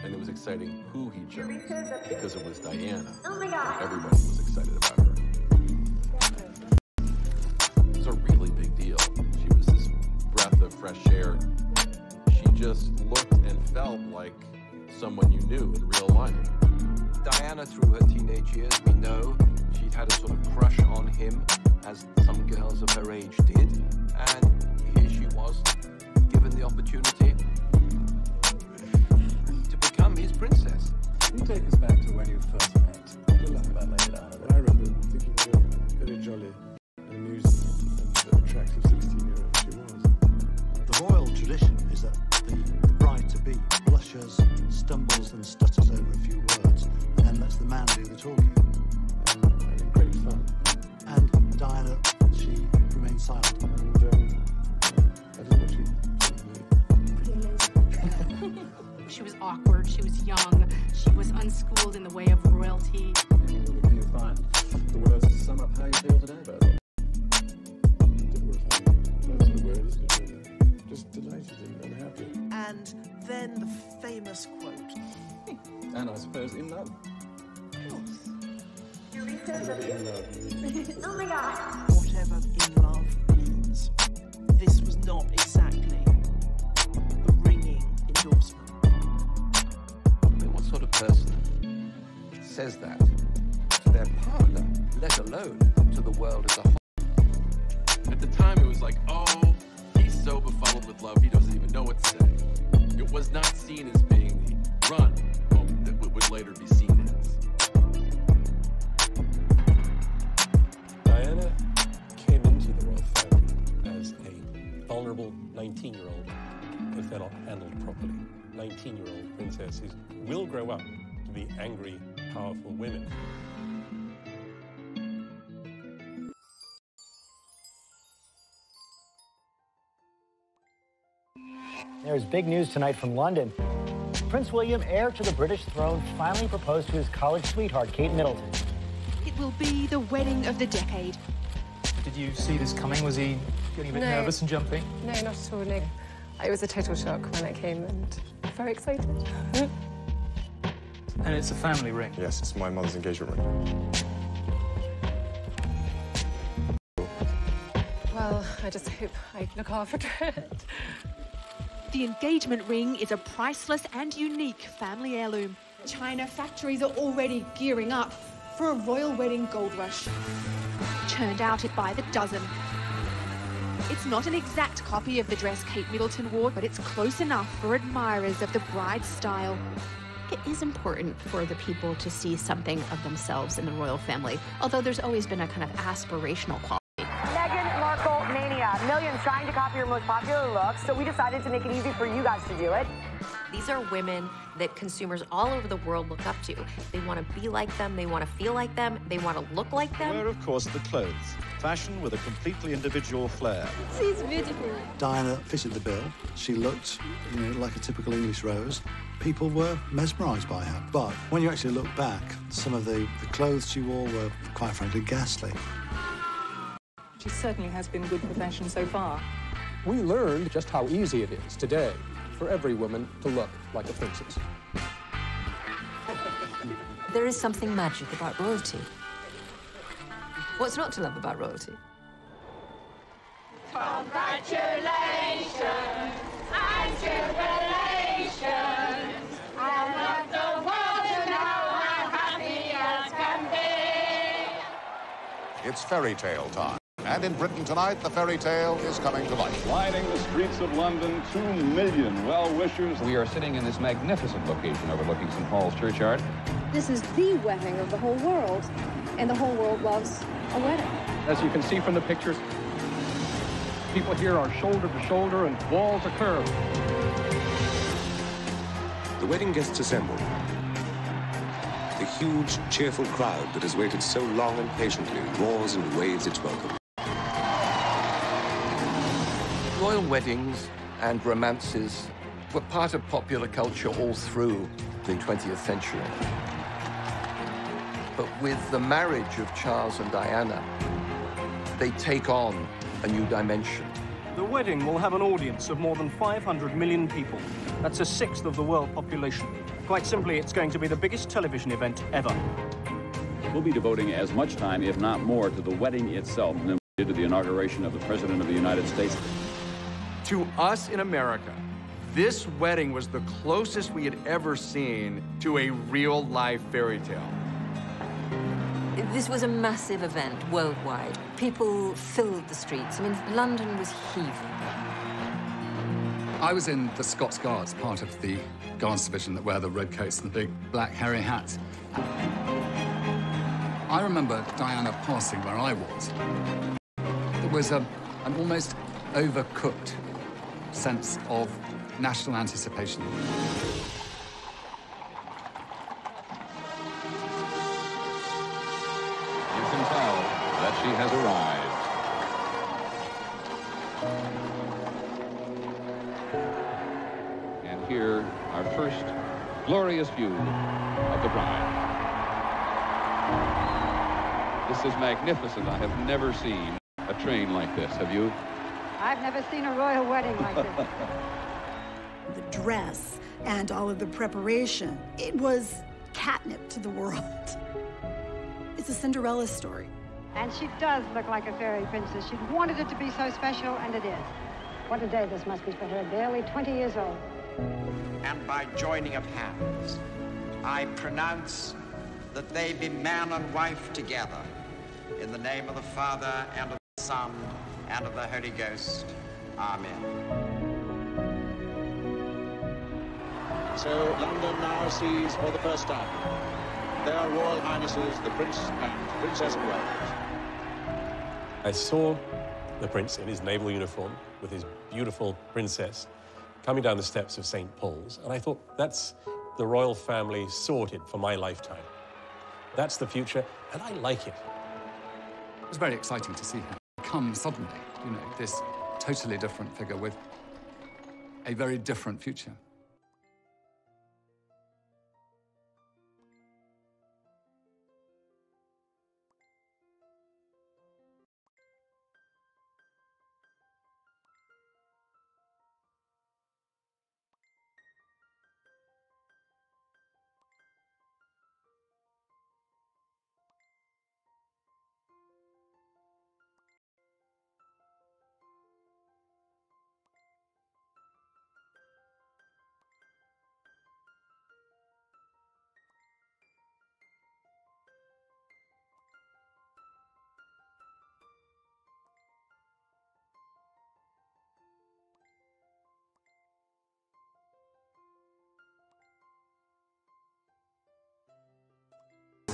and it was exciting who he chose, because it was Diana. Oh my God. Everybody was excited about her. It was a really big deal. She was this breath of fresh air. She just looked and felt like someone you knew in real life. Diana, through her teenage years, we know she'd had a sort of crush on him, as some girls of her age did, and here she was, given the opportunity to become his princess. Can you take us back to when you first met? What do you love about Lady Diana? I remember thinking you were very jolly and amusing and attractive 16-year-old she was. The royal tradition is that the bride-to-be blushes, stumbles and stutters over a few words, and then lets the man do the talking. Great fun. And Diana, she remained silent. And I didn't know what she She was awkward, she was young, she was unschooled in the way of royalty. What do you find? The words to sum up how you feel today about it? That's the word, isn't it? Really? Just delighted and happy. And then the famous quote. And I suppose in love. Oh my God. Whatever in love means. This was not exactly a ringing endorsement. What sort of person says that to their partner, let alone to the world as a whole? At the time, it was like, oh, he's so befuddled with love, he doesn't even know what to say. It was not seen as being the run moment that would later be seen as. Diana came into the royal family as a vulnerable 19-year-old if they're not handled properly. 19-year-old princesses will grow up to be angry, powerful women. There's big news tonight from London. Prince William, heir to the British throne, finally proposed to his college sweetheart, Kate Middleton. It will be the wedding of the decade. Did you see this coming? Was he getting a bit nervous and jumping? No, not at all, no. It was a total shock when it came and very excited. And it's a family ring? Yes, it's my mother's engagement ring. Well, I just hope I look after it. The engagement ring is a priceless and unique family heirloom. China factories are already gearing up for a royal wedding gold rush. Churned out by the dozen. It's not an exact copy of the dress Kate Middleton wore, but it's close enough for admirers of the bride's style. It is important for the people to see something of themselves in the royal family, although there's always been a kind of aspirational quality. Meghan Markle mania. Millions trying to copy your most popular looks, so we decided to make it easy for you guys to do it. These are women that consumers all over the world look up to. They want to be like them, they want to feel like them, they want to look like them. Where, of course, the clothes. Fashion with a completely individual flair. She's beautiful. Diana fitted the bill. She looked, like a typical English rose. People were mesmerised by her. But when you actually look back, some of the clothes she wore were, quite frankly, ghastly. She certainly has been good for fashion so far. We learned just how easy it is today for every woman to look like a princess. There is something magic about royalty. What's not to love about royalty? Congratulations and jubilations. I want the world to know how happy as can be. It's fairy tale time, And in Britain tonight, the fairy tale is coming to life. Lining the streets of London, 2 million well-wishers. We are sitting in this magnificent location overlooking St. Paul's Churchyard. This is the wedding of the whole world, and the whole world loves a wedding. As you can see from the pictures, people here are shoulder to shoulder and wall to curb. The wedding guests assemble. The huge, cheerful crowd that has waited so long and patiently roars and waves its welcome. Royal weddings and romances were part of popular culture all through the 20th century. But with the marriage of Charles and Diana, they take on a new dimension. The wedding will have an audience of more than 500 million people. That's a sixth of the world population. Quite simply, it's going to be the biggest television event ever. We'll be devoting as much time, if not more, to the wedding itself than we did to the inauguration of the President of the United States. To us in America, this wedding was the closest we had ever seen to a real life fairy tale. This was a massive event worldwide. People filled the streets. I mean, London was heaving. I was in the Scots Guards, part of the Guards division that wear the red coats and the big black hairy hats. I remember Diana passing where I was. There was an almost overcooked sense of national anticipation. You can tell that she has arrived. And here, our first glorious view of the bride. This is magnificent. I have never seen a train like this. Have you? I've never seen a royal wedding like this. The dress and all of the preparation, it was catnip to the world. It's a Cinderella story. And she does look like a fairy princess. She wanted it to be so special, and it is. What a day this must be for her, barely 20 years old. And by joining of hands, I pronounce that they be man and wife together, in the name of the Father, and of the Son, and of the Holy Ghost. Amen. So London now sees for the first time their Royal Highnesses, the Prince and Princess of Wales. I saw the Prince in his naval uniform with his beautiful princess coming down the steps of St. Paul's, and I thought, that's the royal family sorted for my lifetime. That's the future, and I like it. It was very exciting to see her come suddenly, you know, this totally different figure with a very different future.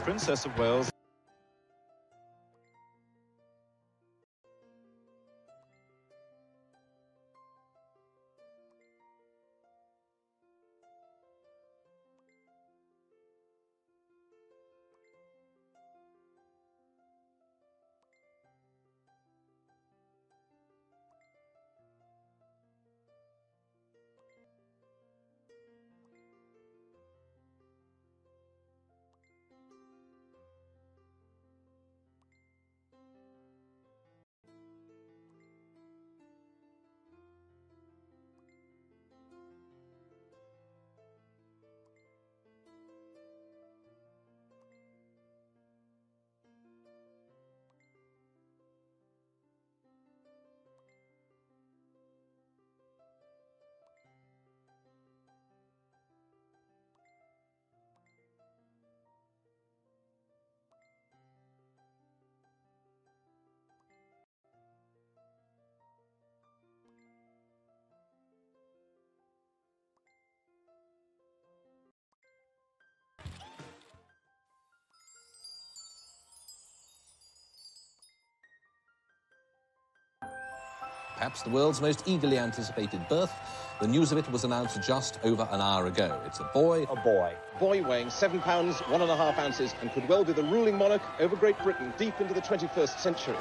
Princess of Wales. perhaps the world's most eagerly anticipated birth. The news of it was announced just over an hour ago. It's a boy. A boy. Boy weighing 7 pounds, 1.5 ounces, and could well be the ruling monarch over Great Britain deep into the 21st century.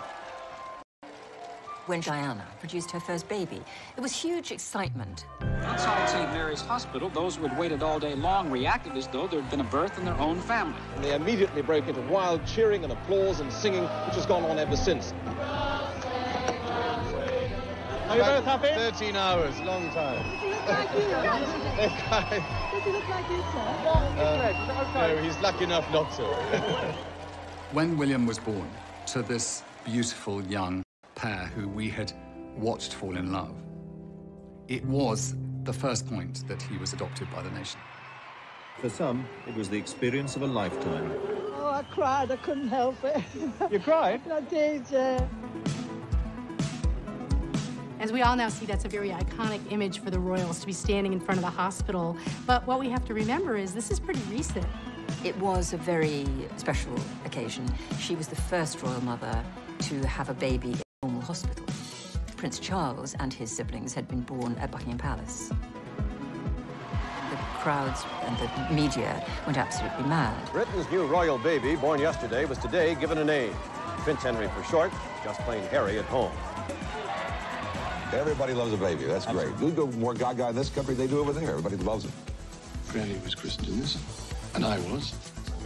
When Diana produced her first baby, there was huge excitement. Inside St. Mary's Hospital, those who had waited all day long reacted as though there had been a birth in their own family. And they immediately broke into wild cheering and applause and singing, which has gone on ever since. Are you both happy? 13 hours, long time. Does he look like you? Does he look like you, sir? No, he's lucky enough not to. When William was born to this beautiful young pair who we had watched fall in love, it was the first point that he was adopted by the nation. For some, it was the experience of a lifetime. Oh, I cried. I couldn't help it. You cried? I did, yeah. As we all now see, that's a very iconic image for the royals to be standing in front of the hospital. But what we have to remember is this is pretty recent. It was a very special occasion. She was the first royal mother to have a baby in a normal hospital. Prince Charles and his siblings had been born at Buckingham Palace. The crowds and the media went absolutely mad. Britain's new royal baby, born yesterday, was today given a name. Prince Henry for short, just plain Harry at home. Everybody loves a baby. That's great. You go more gaga in this country than they do over there. Everybody loves it. Granny was christened in this, and I was.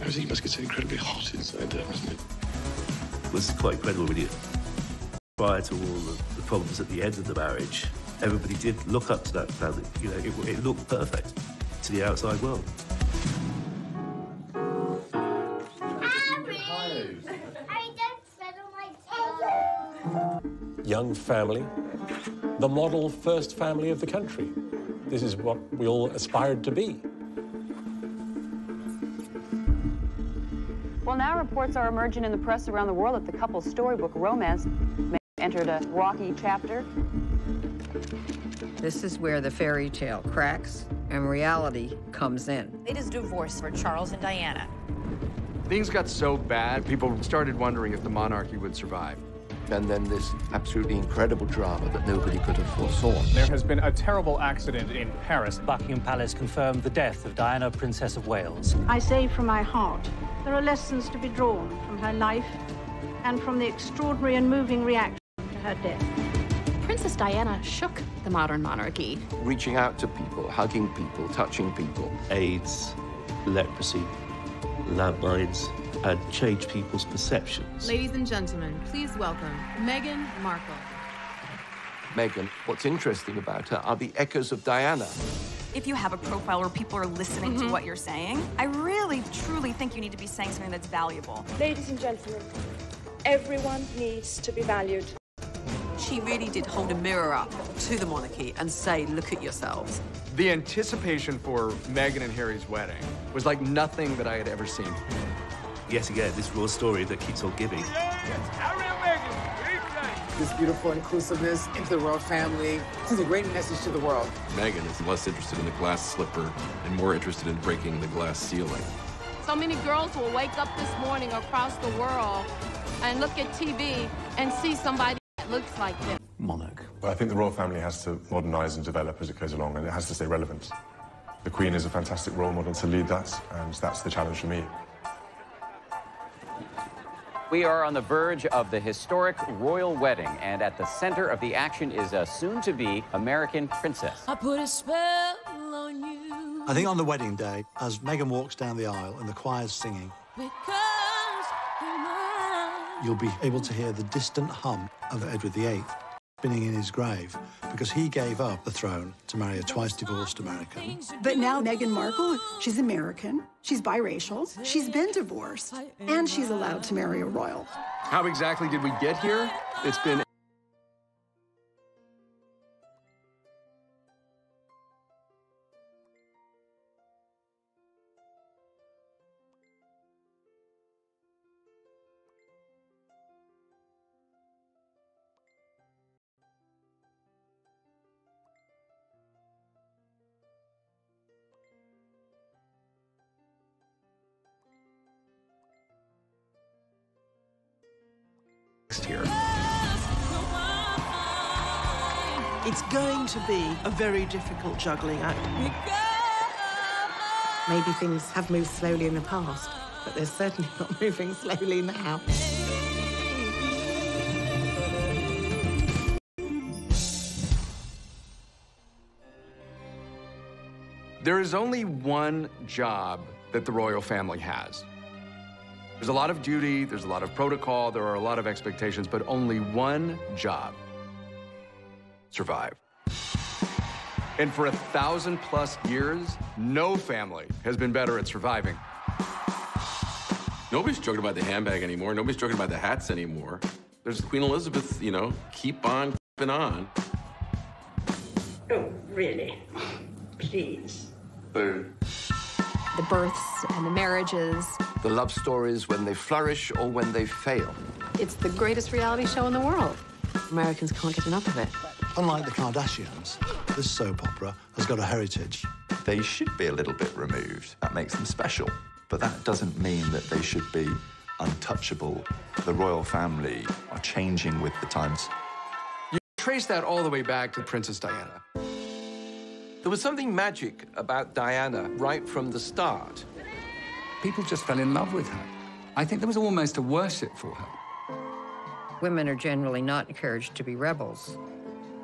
He must get so incredibly hot inside there, wasn't it? It was quite incredible, really. Prior to all the problems at the end of the marriage, everybody did look up to that family. You know, it looked perfect to the outside world. Young family, the model first family of the country. This is what we all aspired to be. Well, now reports are emerging in the press around the world that the couple's storybook romance may have entered a rocky chapter. This is where the fairy tale cracks and reality comes in. It is divorce for Charles and Diana. Things got so bad, people started wondering if the monarchy would survive. And then this absolutely incredible drama that nobody could have foresawn. There has been a terrible accident in Paris. Buckingham Palace confirmed the death of Diana, Princess of Wales. I say from my heart, there are lessons to be drawn from her life and from the extraordinary and moving reaction to her death. Princess Diana shook the modern monarchy. Reaching out to people, hugging people, touching people. AIDS, leprosy, landmines, and change people's perceptions. Ladies and gentlemen, please welcome Meghan Markle. Meghan, what's interesting about her are the echoes of Diana. If you have a profile where people are listening to what you're saying, I really, truly think you need to be saying something that's valuable. Ladies and gentlemen, everyone needs to be valued. She really did hold a mirror up to the monarchy and say, look at yourselves. The anticipation for Meghan and Harry's wedding was like nothing that I had ever seen. Yet again, this raw story that keeps on giving. This beautiful inclusiveness into the royal family. This is a great message to the world. Meghan is less interested in the glass slipper and more interested in breaking the glass ceiling. So many girls will wake up this morning across the world and look at TV and see somebody that looks like them. Monarch. Well, I think the royal family has to modernise and develop as it goes along, and it has to stay relevant. The Queen is a fantastic role model to lead that, and that's the challenge for me. We are on the verge of the historic royal wedding, and at the center of the action is a soon-to-be American princess. I put a spell on you. I think on the wedding day, as Meghan walks down the aisle and the choir's singing, you'll be able to hear the distant hum of Edward VIII spinning in his grave, because he gave up the throne to marry a twice-divorced American. But now Meghan Markle, she's American, she's biracial, she's been divorced, and she's allowed to marry a royal. How exactly did we get here? It's been here. It's going to be a very difficult juggling act. Maybe things have moved slowly in the past, but they're certainly not moving slowly now. There is only one job that the royal family has. There's a lot of duty, there's a lot of protocol, there are a lot of expectations, but only one job: survive. And for 1,000+ years, no family has been better at surviving. Nobody's joking about the handbag anymore. Nobody's joking about the hats anymore. There's Queen Elizabeth, you know, keep on keeping on. Oh, really? Please. The births and the marriages. The love stories when they flourish or when they fail. It's the greatest reality show in the world. Americans can't get enough of it. Unlike the Kardashians, this soap opera has got a heritage. They should be a little bit removed. That makes them special. But that doesn't mean that they should be untouchable. The royal family are changing with the times. You trace that all the way back to Princess Diana. There was something magic about Diana right from the start. People just fell in love with her. I think there was almost a worship for her. Women are generally not encouraged to be rebels.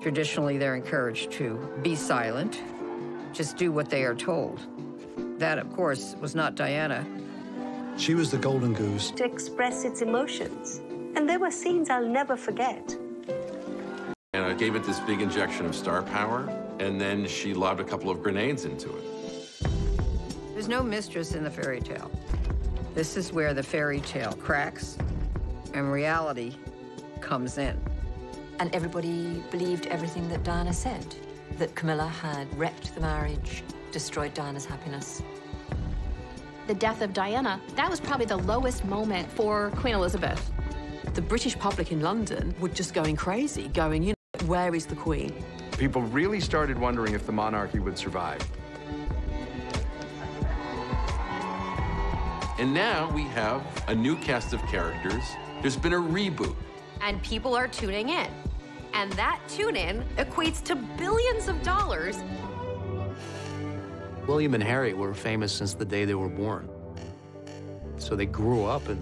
Traditionally, they're encouraged to be silent, just do what they are told. That, of course, was not Diana. She was the golden goose. To express its emotions. And there were scenes I'll never forget. And I gave it this big injection of star power, and then she lobbed a couple of grenades into it. There's no mistress in the fairy tale. This is where the fairy tale cracks and reality comes in. And everybody believed everything that Diana said, that Camilla had wrecked the marriage, destroyed Diana's happiness. The death of Diana, that was probably the lowest moment for Queen Elizabeth. The British public in London were just going crazy, going, you know, where is the Queen? People really started wondering if the monarchy would survive. And now we have a new cast of characters. There's been a reboot. And people are tuning in. And that tune-in equates to billions of dollars. William and Harry were famous since the day they were born. So they grew up in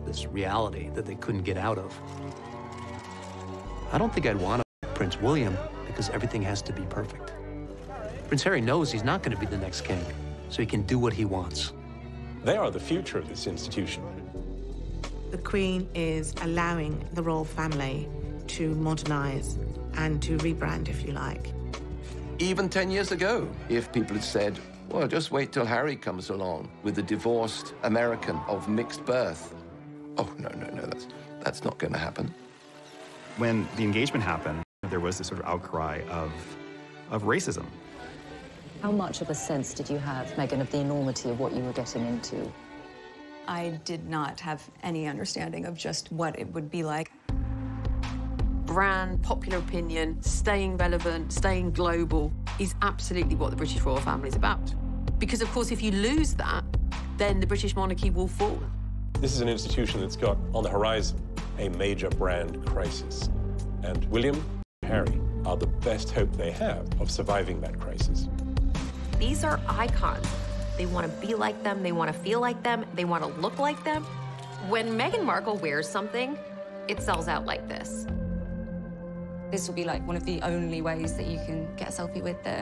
this reality that they couldn't get out of. I don't think I'd want to Prince William because everything has to be perfect. Prince Harry knows he's not going to be the next king, so he can do what he wants. They are the future of this institution. The Queen is allowing the royal family to modernize and to rebrand, if you like. Even 10 years ago, if people had said, well, just wait till Harry comes along with a divorced American of mixed birth. Oh, no, that's not going to happen. When the engagement happened, there was this sort of outcry of racism. How much of a sense did you have, Meghan, of the enormity of what you were getting into? I did not have any understanding of just what it would be like. Brand, popular opinion, staying relevant, staying global is absolutely what the British royal family is about. Because, of course, if you lose that, then the British monarchy will fall. This is an institution that's got on the horizon a major brand crisis. And William and Harry are the best hope they have of surviving that crisis. These are icons. They want to be like them, they want to feel like them, they want to look like them. When Meghan Markle wears something, it sells out like this. This will be like one of the only ways that you can get a selfie with the